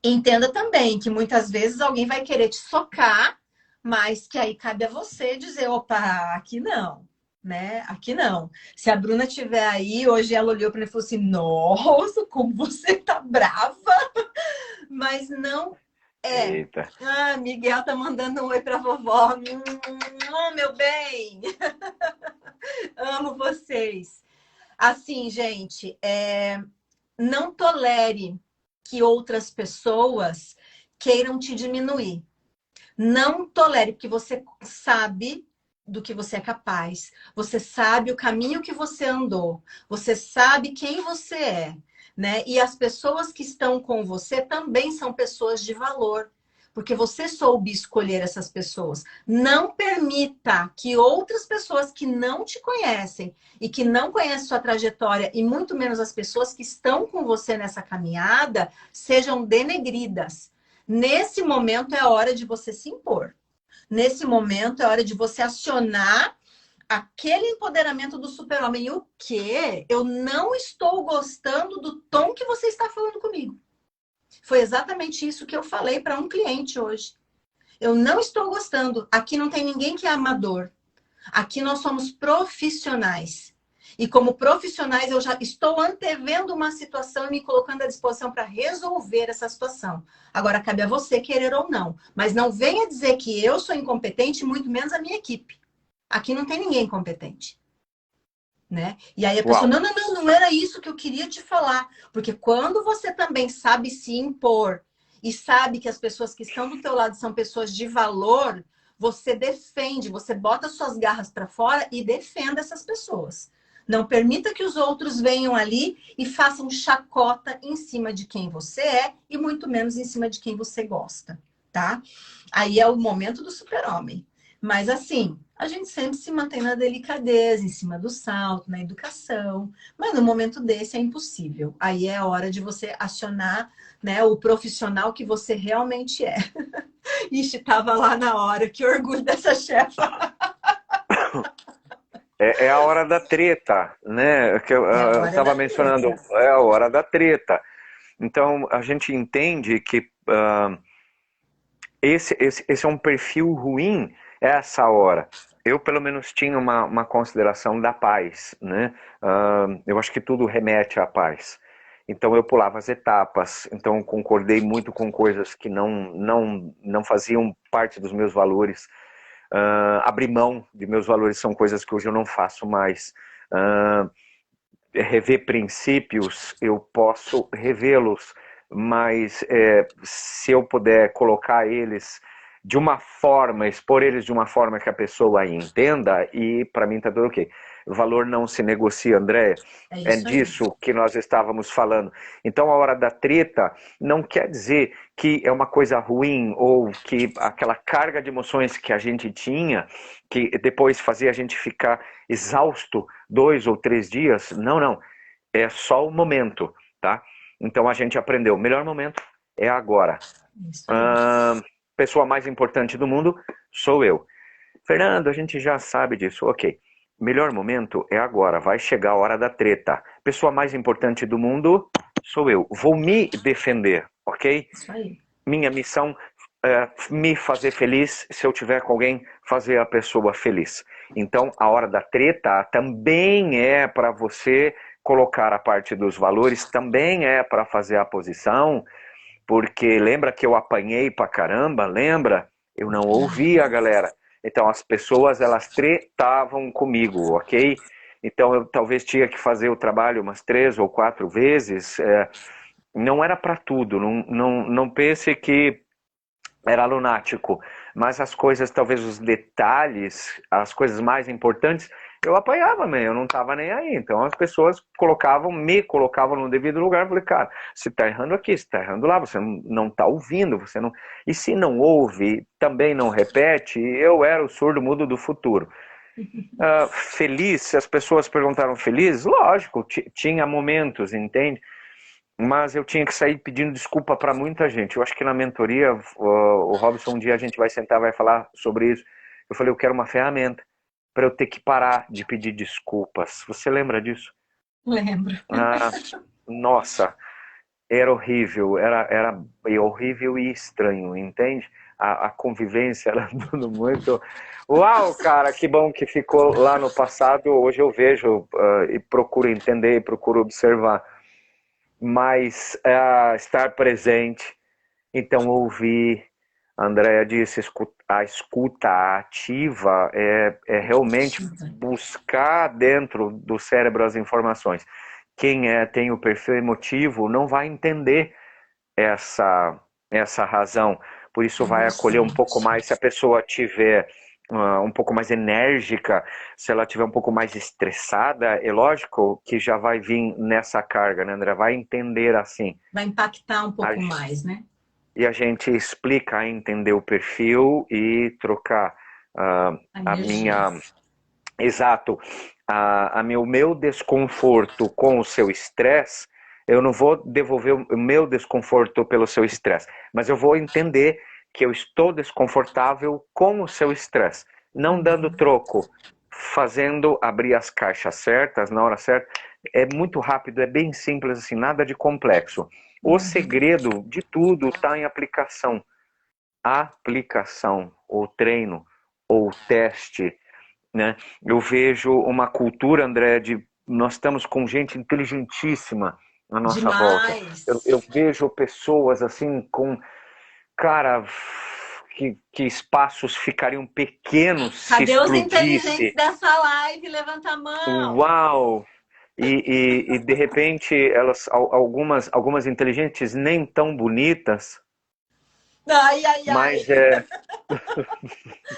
Entenda também que muitas vezes alguém vai querer te socar, mas que aí cabe a você dizer, opa, aqui não, né? Aqui não. Se a Bruna estiver aí, hoje ela olhou para mim e falou assim, nossa, como você tá brava, mas não é. Eita. Ah, Miguel tá mandando um oi pra vovó. Meu bem, amo vocês. Assim, gente, não tolere que outras pessoas queiram te diminuir. Não tolere, porque você sabe do que você é capaz. Você sabe o caminho que você andou. Você sabe quem você é, né? E as pessoas que estão com você também são pessoas de valor. Porque você soube escolher essas pessoas. Não permita que outras pessoas que não te conhecem e que não conhecem sua trajetória, e muito menos as pessoas que estão com você nessa caminhada, sejam denegridas. Nesse momento é a hora de você se impor. Nesse momento é a hora de você acionar aquele empoderamento do super-homem. O quê? Eu não estou gostando do tom que você está falando comigo. Foi exatamente isso que eu falei para um cliente hoje. Eu não estou gostando. Aqui não tem ninguém que é amador. Aqui nós somos profissionais. E como profissionais, eu já estou antevendo uma situação e me colocando à disposição para resolver essa situação. Agora, cabe a você querer ou não. Mas não venha dizer que eu sou incompetente, muito menos a minha equipe. Aqui não tem ninguém competente. Né? E aí a pessoa, Uau. não era isso que eu queria te falar. Porque quando você também sabe se impor e sabe que as pessoas que estão do teu lado são pessoas de valor, você defende, você bota suas garras para fora e defenda essas pessoas. Não permita que os outros venham ali e façam chacota em cima de quem você é e muito menos em cima de quem você gosta, tá? Aí é o momento do super-homem. Mas assim, a gente sempre se mantém na delicadeza, em cima do salto, na educação. Mas no momento desse é impossível. Aí é a hora de você acionar, né, o profissional que você realmente é. Ixi, tava lá na hora. Que orgulho dessa chefa. É a hora da treta, né? Que É a eu hora estava da mencionando, treta. é a hora da treta. Então, a gente entende que esse é um perfil ruim, essa hora. Eu, pelo menos, tinha uma consideração da paz, né? Eu acho que tudo remete à paz. Então, eu pulava as etapas. Então, concordei muito com coisas que não faziam parte dos meus valores. Abrir mão de meus valores são coisas que hoje eu não faço mais. Rever princípios, eu posso revê-los, mas se eu puder colocar eles de uma forma, expor eles de uma forma que a pessoa entenda, e para mim tá tudo ok. O valor não se negocia, André. É É isso aí. disso que nós estávamos falando. Então, a hora da treta não quer dizer que é uma coisa ruim ou que aquela carga de emoções que a gente tinha, que depois fazia a gente ficar exausto 2 ou 3 dias. Não, não. É só o momento, tá? Então, a gente aprendeu. O melhor momento é agora. Isso aí. Pessoa mais importante do mundo sou eu. Fernando, a gente já sabe disso. Ok. Melhor momento é agora. Vai chegar a hora da treta. Pessoa mais importante do mundo sou eu. Vou me defender, ok? Isso aí. Minha missão é me fazer feliz. Se eu tiver com alguém, fazer a pessoa feliz. Então, a hora da treta também é para você colocar a parte dos valores, também é para fazer a posição, porque lembra que eu apanhei pra caramba? Lembra? Eu não ouvia a galera. Então as pessoas, elas tretavam comigo, ok? Então eu talvez tinha que fazer o trabalho umas 3 ou 4 vezes. Não era para tudo, não pense que era lunático, mas as coisas, talvez os detalhes, as coisas mais importantes, eu apanhava mesmo, eu não estava nem aí. Então as pessoas me colocavam no devido lugar. Eu falei, cara, você está errando aqui, você está errando lá, você não está ouvindo, você não. E se não ouve, também não repete, eu era o surdo mudo do futuro. Feliz, se as pessoas perguntaram feliz, lógico, tinha momentos, entende? Mas eu tinha que sair pedindo desculpa para muita gente. Eu acho que na mentoria, o Robson, um dia a gente vai sentar e vai falar sobre isso. Eu falei, eu quero uma ferramenta para eu ter que parar de pedir desculpas. Você lembra disso? Lembro. Ah, nossa, era horrível, era horrível e estranho, entende? A convivência era tudo muito... Uau, cara, que bom que ficou lá no passado. Hoje eu vejo e procuro entender e procuro observar. Mas estar presente, então ouvir, a Andrea disse, a escuta ativa é realmente buscar dentro do cérebro as informações. Quem tem o perfil emotivo não vai entender essa razão. Por isso vai acolher um pouco mais se a pessoa tiver um pouco mais enérgica, se ela tiver um pouco mais estressada, é lógico que já vai vir nessa carga, né, André? Vai entender assim. Vai impactar um pouco mais, né? E a gente explica, entender o perfil e trocar a minha... Exato. O meu desconforto com o seu estresse, eu não vou devolver o meu desconforto pelo seu estresse, mas eu vou entender que eu estou desconfortável com o seu estresse, não dando troco, fazendo abrir as caixas certas na hora certa. É muito rápido, é bem simples assim, nada de complexo. O segredo de tudo está em aplicação. Aplicação, ou treino, ou teste, né? Eu vejo uma cultura, André, nós estamos com gente inteligentíssima à nossa volta. Eu vejo pessoas assim com, cara, que espaços ficariam pequenos. Cadê se os explodisse. inteligentes dessa live? Levanta a mão! Uau! E de repente elas, algumas inteligentes nem tão bonitas. Ai, ai, mas ai.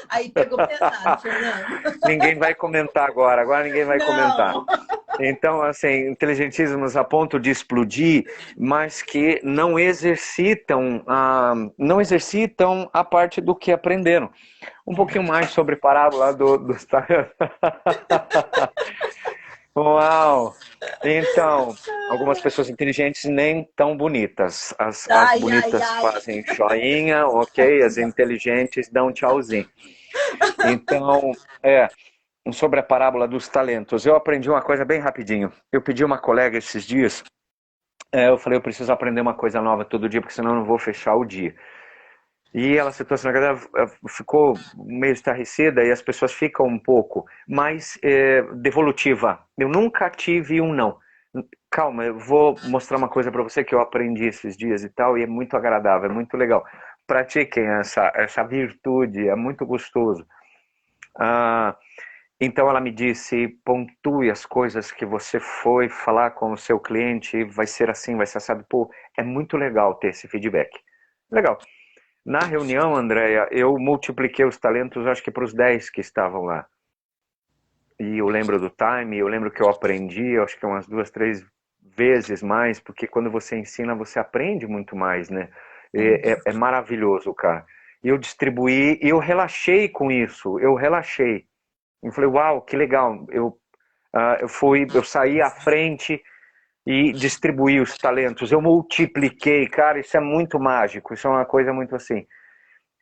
Aí pegou pesado, Fernando. Ninguém vai comentar agora ninguém vai comentar. Então, assim, inteligentíssimos a ponto de explodir, mas que não exercitam a parte do que aprenderam. Um pouquinho mais sobre parábola dos talentos. Uau! Então, algumas pessoas inteligentes nem tão bonitas. As bonitas fazem joinha, ok? As inteligentes dão tchauzinho. Então, sobre a parábola dos talentos, eu aprendi uma coisa bem rapidinho. Eu pedi uma colega esses dias, eu falei, eu preciso aprender uma coisa nova todo dia, porque senão eu não vou fechar o dia. E ela se trouxe na cadeira, ficou meio estarrecida, e as pessoas ficam um pouco mais devolutiva. Eu nunca tive um não. Calma, eu vou mostrar uma coisa para você que eu aprendi esses dias e tal, e é muito agradável, é muito legal. Pratiquem essa virtude, é muito gostoso. Então ela me disse, pontue as coisas que você foi falar com o seu cliente, vai ser assim, vai ser assado. Pô, é muito legal ter esse feedback. Legal. Na reunião, Andréia, eu multipliquei os talentos, acho que para os 10 que estavam lá. E eu lembro do time, eu lembro que eu aprendi, acho que umas 2, 3 vezes mais, porque quando você ensina, você aprende muito mais, né? É maravilhoso, cara. E eu distribuí, e eu relaxei com isso, eu relaxei. Eu falei, uau, que legal. Eu saí à frente e distribuí os talentos. Eu multipliquei, cara, isso é muito mágico, isso é uma coisa muito assim.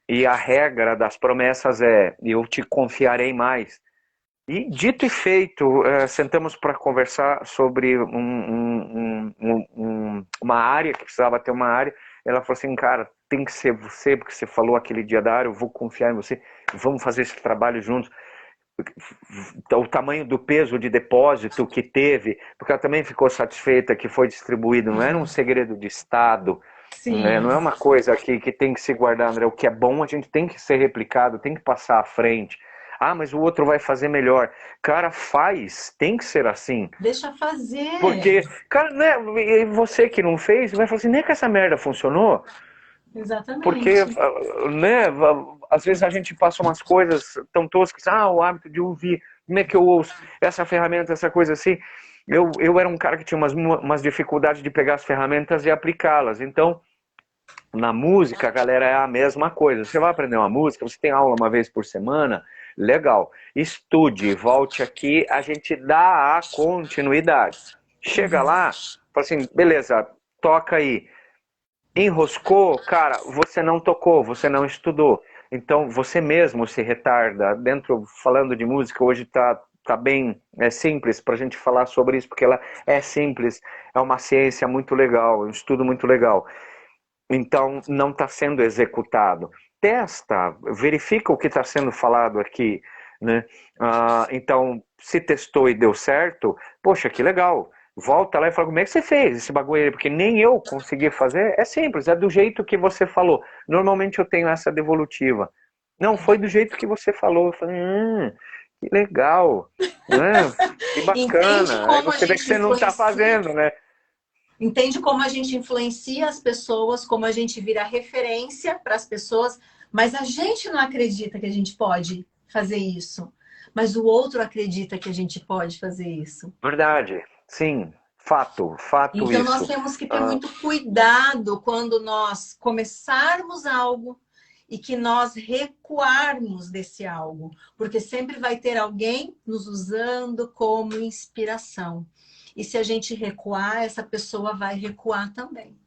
E a regra das promessas é, eu te confiarei mais. E dito e feito, sentamos para conversar sobre uma área, que precisava ter uma área. Ela falou assim, cara, tem que ser você, porque você falou aquele dia da área, eu vou confiar em você, vamos fazer esse trabalho juntos. O tamanho do peso de depósito que teve, porque ela também ficou satisfeita que foi distribuído, não era um segredo de Estado, né? Não é uma coisa que tem que se guardar, André. O que é bom a gente tem que ser replicado, tem que passar à frente. Ah, mas o outro vai fazer melhor. Cara, faz, tem que ser assim. Deixa fazer. Porque, cara, né, você que não fez, vai falar assim, nem que essa merda funcionou. Exatamente. Porque, né, às vezes a gente passa umas coisas tão toscas, o hábito de ouvir, como é que eu ouço essa ferramenta, essa coisa assim. Eu era um cara que tinha umas dificuldades de pegar as ferramentas e aplicá-las. Então, na música, galera, é a mesma coisa. Você vai aprender uma música, você tem aula uma vez por semana, legal. Estude, volte aqui, a gente dá a continuidade. Chega lá, fala assim, beleza, toca aí. Enroscou, cara, você não tocou, você não estudou. Então você mesmo se retarda. Falando de música, hoje tá tá bem, é simples para a gente falar sobre isso, porque ela é simples, é uma ciência muito legal, um estudo muito legal. Então, não está sendo executado. Testa, verifica o que está sendo falado aqui, né? Então, se testou e deu certo, poxa, que legal. Volta lá e fala, como é que você fez esse bagulho aí? Porque nem eu consegui fazer. É simples, é do jeito que você falou. Normalmente eu tenho essa devolutiva. Não, foi do jeito que você falou. Eu falei, que legal, né? Que Entende bacana. Aí como a você vê que gente você não está influencia? fazendo, né? Entende como a gente influencia as pessoas, como a gente vira referência para as pessoas, mas a gente não acredita que a gente pode fazer isso. Mas o outro acredita que a gente pode fazer isso. Verdade, sim, fato Então nós isso. temos que ter Ah, muito cuidado quando nós começarmos algo e que nós recuarmos desse algo, porque sempre vai ter alguém nos usando como inspiração. E se a gente recuar, essa pessoa vai recuar também.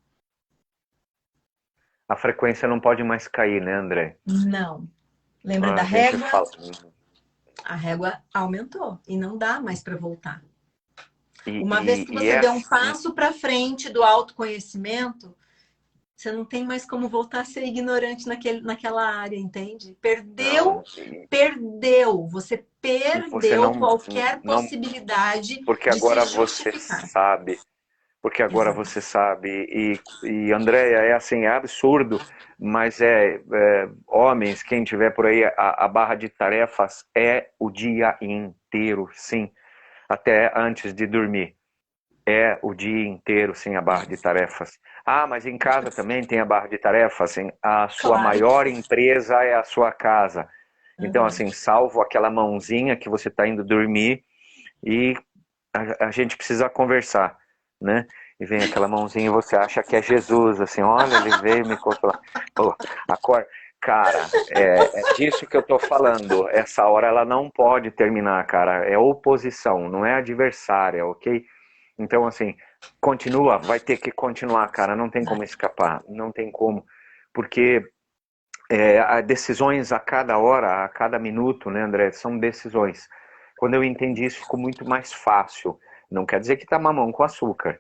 a frequência não pode mais cair, né, André? Não. Lembra da A gente régua? fala. A régua aumentou e não dá mais para voltar. E, Uma vez e, que e você é deu um assim, passo para frente do autoconhecimento, você não tem mais como voltar a ser ignorante naquela área, entende? não, Perdeu. Você e você perdeu não, qualquer não, possibilidade porque de se agora você justificar. sabe, porque agora Exato. você sabe, e Andréia, é assim, é absurdo, mas homens, quem tiver por aí, a barra de tarefas é o dia inteiro, sim, até antes de dormir. É o dia inteiro sem a barra de tarefas. Ah, mas em casa também tem a barra de tarefas. Assim, a sua Claro que maior tem. empresa é a sua casa. Então, Uhum. assim, salvo aquela mãozinha que você está indo dormir e a gente precisa conversar, né? E vem aquela mãozinha e você acha que é Jesus, assim, olha, ele veio me consolar. Pô, acorda. Cara, é disso que eu tô falando. Essa hora ela não pode terminar, cara. É oposição, não é adversária, ok? Então, assim, continua, vai ter que continuar, cara, não tem como escapar, não tem como, porque há decisões a cada hora, a cada minuto, né, André, são decisões. Quando eu entendi isso, ficou muito mais fácil. Não quer dizer que tá mamão com açúcar,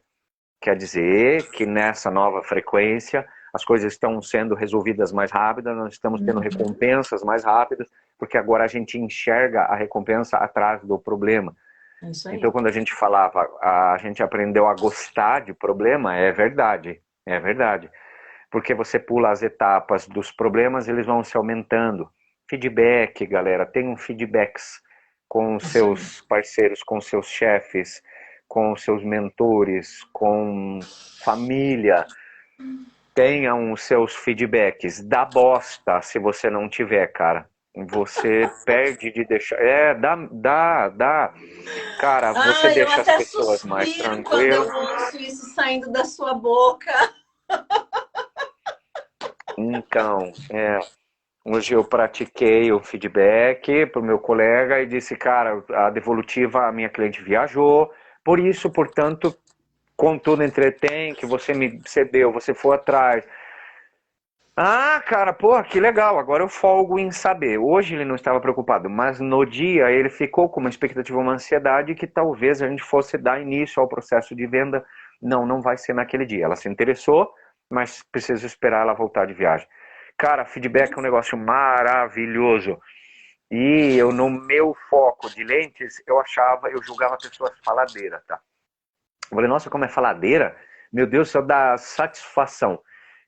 quer dizer que nessa nova frequência as coisas estão sendo resolvidas mais rápidas, nós estamos tendo Uhum. recompensas mais rápidas, porque agora a gente enxerga a recompensa atrás do problema. É isso Então, aí. quando a gente falava, a gente aprendeu a gostar de problema, é verdade, é verdade. Porque você pula as etapas dos problemas, eles vão se aumentando. Feedback, galera, tenham feedbacks com os É isso aí. seus parceiros, com os seus chefes, com os seus mentores, com família. Tenham os seus feedbacks. Dá bosta se você não tiver, cara. Você perde de deixar. Dá. Cara, você Ah, eu deixa as até pessoas mais suspiro quando eu tranquilas. ouço isso saindo da sua boca. Então, hoje eu pratiquei o feedback para o meu colega e disse, cara, a devolutiva, a minha cliente viajou, por isso, portanto, contudo, entretém, que você me cedeu, você foi atrás. Ah, cara, pô, que legal, agora eu folgo em saber. Hoje ele não estava preocupado, mas no dia ele ficou com uma expectativa, uma ansiedade que talvez a gente fosse dar início ao processo de venda. Não, não vai ser naquele dia. Ela se interessou, mas precisa esperar ela voltar de viagem. Cara, feedback é um negócio maravilhoso. E eu, no meu foco de lentes, eu julgava pessoas faladeiras, tá? Eu falei, nossa, como é faladeira? Meu Deus, isso dá satisfação.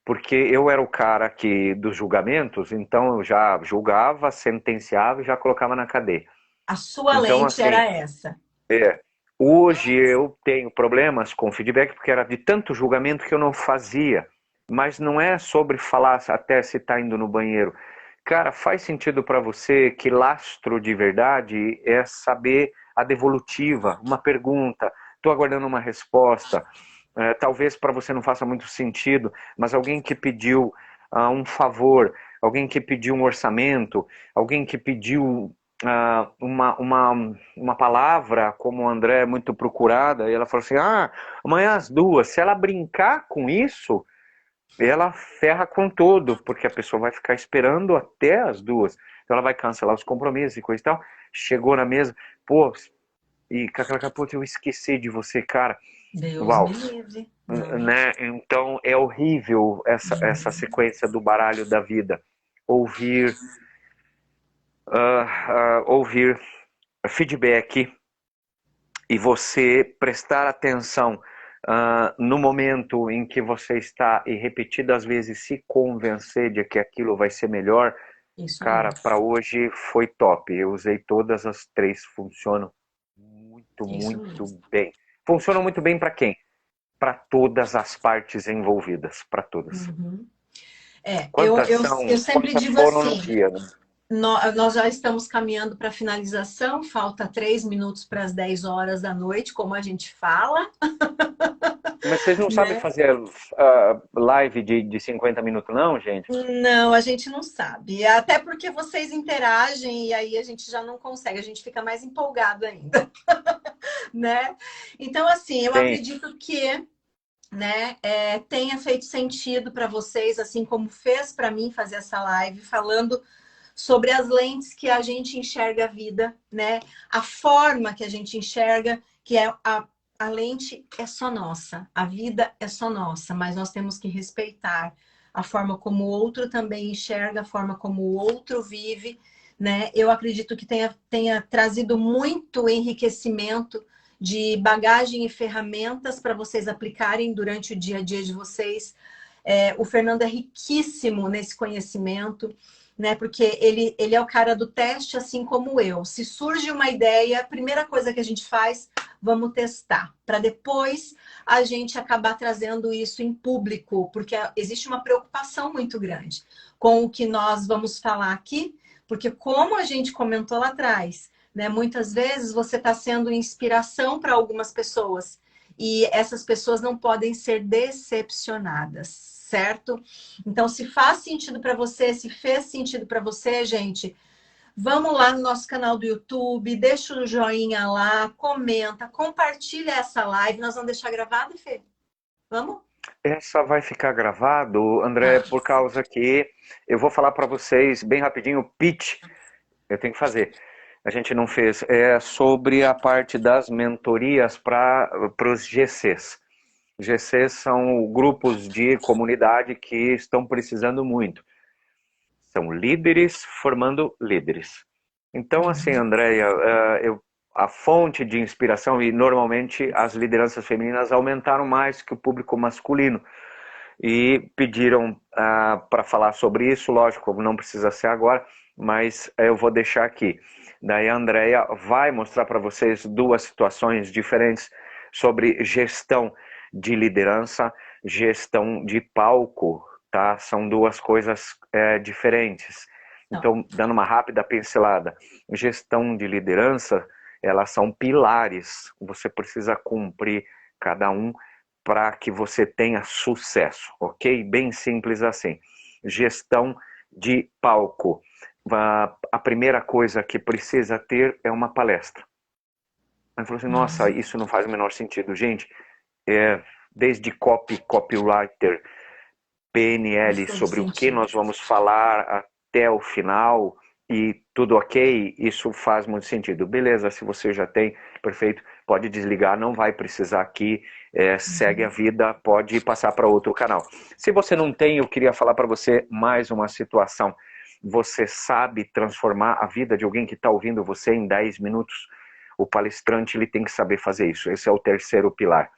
Porque eu era o cara que dos julgamentos, então eu já julgava, sentenciava e já colocava na cadeia. A sua Então, lente assim, era essa. hoje eu tenho problemas com feedback porque era de tanto julgamento que eu não fazia. Mas não é sobre falar até se está indo no banheiro. Cara, faz sentido para você que lastro de verdade é saber a devolutiva, uma pergunta, estou aguardando uma resposta. Talvez para você não faça muito sentido, mas alguém que pediu um favor, alguém que pediu um orçamento, alguém que pediu uma palavra, como o André é muito procurada, e ela falou assim: ah, amanhã às 2. Se ela brincar com isso, ela ferra com tudo, porque a pessoa vai ficar esperando até as 2. Então ela vai cancelar os compromissos e coisa e tal. Chegou na mesa, pô, e pô, eu esqueci de você, cara. Deus Uau, me livre. Não. né? Então é horrível essa sequência do baralho da vida. Ouvir, ouvir feedback e você prestar atenção no momento em que você está e repetidas vezes se convencer de que aquilo vai ser melhor, Isso cara, mesmo. para hoje foi top. Eu usei todas as três, funcionam muito, Isso muito mesmo. bem. Funcionam muito bem para quem? Para todas as partes envolvidas, para todas. Uhum. É, Quantas são? eu sempre Quantas digo foram no assim, dia, né? nós já estamos caminhando para a finalização, falta 3 minutos para as 10 horas da noite, como a gente fala, Mas vocês não sabem né? fazer live de 50 minutos, não, gente? Não, a gente não sabe. Até porque vocês interagem e aí a gente já não consegue, a gente fica mais empolgado ainda, né? Então, assim, eu Tem. acredito que, né, tenha feito sentido para vocês, assim como fez para mim fazer essa live, falando sobre as lentes que a gente enxerga a vida, né? A forma que a gente enxerga, que é a lente é só nossa, a vida é só nossa, mas nós temos que respeitar a forma como o outro também enxerga, a forma como o outro vive, né? Eu acredito que tenha trazido muito enriquecimento de bagagem e ferramentas para vocês aplicarem durante o dia a dia de vocês. O Fernando é riquíssimo nesse conhecimento, né? Porque ele é o cara do teste, assim como eu. Se surge uma ideia, a primeira coisa que a gente faz, vamos testar, para depois a gente acabar trazendo isso em público, porque existe uma preocupação muito grande com o que nós vamos falar aqui, porque como a gente comentou lá atrás, né? Muitas vezes você está sendo inspiração para algumas pessoas. E essas pessoas não podem ser decepcionadas, certo? Então, se faz sentido para você, se fez sentido para você, gente, vamos lá no nosso canal do YouTube, deixa o joinha lá, comenta, compartilha essa live. Nós vamos deixar gravado, Fê? Vamos? Essa vai ficar gravado, André, Tá. por causa que eu vou falar para vocês bem rapidinho o pitch. Eu tenho que fazer. A gente não fez. É sobre a parte das mentorias para os GCs. GCs são grupos de comunidade que estão precisando muito. São líderes formando líderes. Então, assim, Uhum. Andréia, a fonte de inspiração, e normalmente as lideranças femininas aumentaram mais que o público masculino. E pediram para falar sobre isso, lógico, não precisa ser agora, mas eu vou deixar aqui. Daí a Andrea vai mostrar para vocês duas situações diferentes sobre gestão de liderança, gestão de palco, tá? São duas coisas diferentes. Então, Então, dando uma rápida pincelada, gestão de liderança, elas são pilares, você precisa cumprir cada um para que você tenha sucesso, ok? Bem simples assim. Gestão de palco. A primeira coisa que precisa ter é uma palestra. Aí falou assim, nossa, isso não faz o menor sentido. Gente, desde copywriter, faz PNL, todo sobre o que sentido. nós vamos falar até o final e tudo ok, isso faz muito sentido. Beleza, se você já tem, perfeito, pode desligar, não vai precisar aqui, segue a vida, pode passar para outro canal. Se você não tem, eu queria falar para você mais uma situação. Você sabe transformar a vida de alguém que está ouvindo você em 10 minutos? O palestrante ele tem que saber fazer isso. Esse é o terceiro pilar.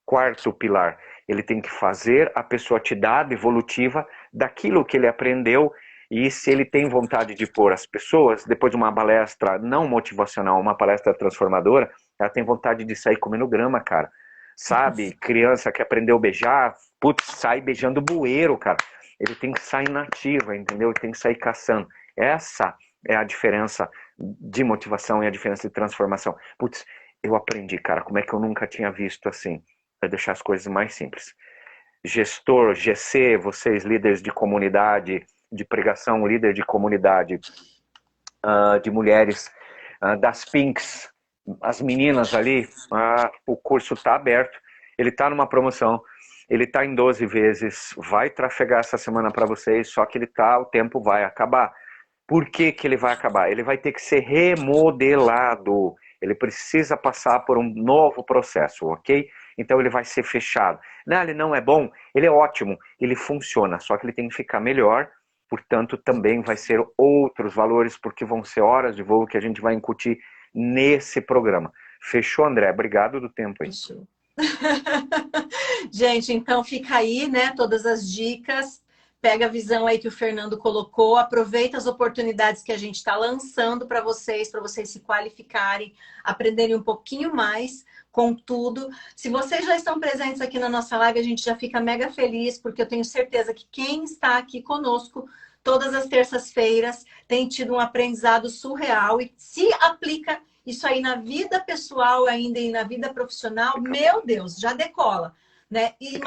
Quarto pilar, ele tem que fazer a pessoa te dar devolutiva daquilo que ele aprendeu e se ele tem vontade de pôr as pessoas, depois de uma palestra não motivacional, uma palestra transformadora, ela tem vontade de sair comendo grama, cara. Sabe, criança que aprendeu a beijar, putz, sai beijando bueiro, cara. Ele tem que sair nativa, entendeu? Ele tem que sair caçando. Essa é a diferença de motivação e a diferença de transformação. Putz, eu aprendi, cara, como é que eu nunca tinha visto assim? Para deixar as coisas mais simples. Gestor, GC, vocês líderes de comunidade, de pregação, líder de comunidade, de mulheres, das Pinks, as meninas ali, o curso está aberto, ele está numa promoção, ele está em 12 vezes, vai trafegar essa semana para vocês, só que o tempo vai acabar. Por que que ele vai acabar? Ele vai ter que ser remodelado. Ele precisa passar por um novo processo, ok? Então ele vai ser fechado. Não, ele não é bom, ele é ótimo, ele funciona, só que ele tem que ficar melhor, portanto também vai ser outros valores, porque vão ser horas de voo que a gente vai incutir nesse programa. Fechou, André? Obrigado do tempo aí. Fechou. Gente, então fica aí, né? Todas as dicas. Pega a visão aí que o Fernando colocou. Aproveita as oportunidades que a gente está lançando para vocês se qualificarem, aprenderem um pouquinho mais com tudo. Se vocês já estão presentes aqui na nossa live, a gente já fica mega feliz, porque eu tenho certeza que quem está aqui conosco todas as terças-feiras tem tido um aprendizado surreal e se aplica isso aí na vida pessoal ainda e na vida profissional, meu Deus, já decola, né? E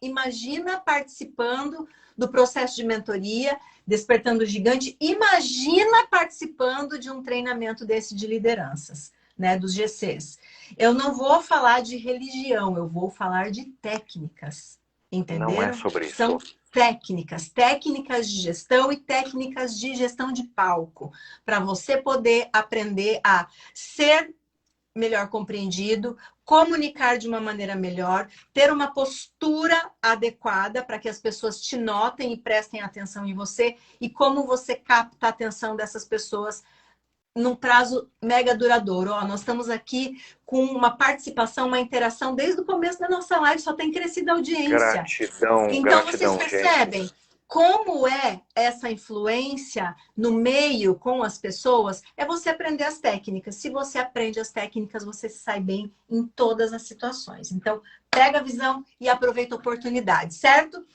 imagina participando do processo de mentoria, Despertando o Gigante, imagina participando de um treinamento desse de lideranças, né, dos GCs. Eu não vou falar de religião, eu vou falar de técnicas, entenderam? Não é sobre isso. São técnicas de gestão e técnicas de gestão de palco, para você poder aprender a ser melhor compreendido, comunicar de uma maneira melhor, ter uma postura adequada para que as pessoas te notem e prestem atenção em você e como você capta a atenção dessas pessoas num prazo mega duradouro. Ó, nós estamos aqui com uma participação, uma interação desde o começo da nossa live, só tem crescido a audiência. Gratidão, Então, gratidão, vocês percebem gente. como é essa influência no meio com as pessoas? É você aprender as técnicas. Se você aprende as técnicas, você sai bem em todas as situações. Então, pega a visão e aproveita a oportunidade, certo?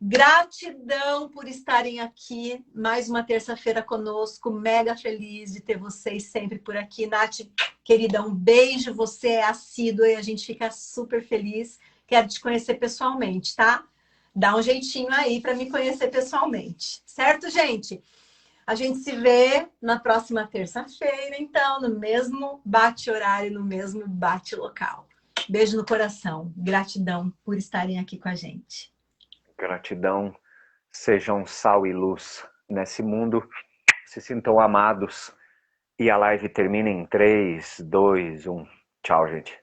Gratidão por estarem aqui mais uma terça-feira conosco. Mega feliz de ter vocês sempre por aqui. Nath, querida, um beijo. Você é assídua e a gente fica super feliz. Quero te conhecer pessoalmente, tá? Dá um jeitinho aí para me conhecer pessoalmente. Certo, gente? A gente se vê na próxima terça-feira, então, no mesmo bate-horário, no mesmo bate-local. Beijo no coração. Gratidão por estarem aqui com a gente. Gratidão, sejam sal e luz nesse mundo, se sintam amados e a live termina em 3, 2, 1. Tchau, gente.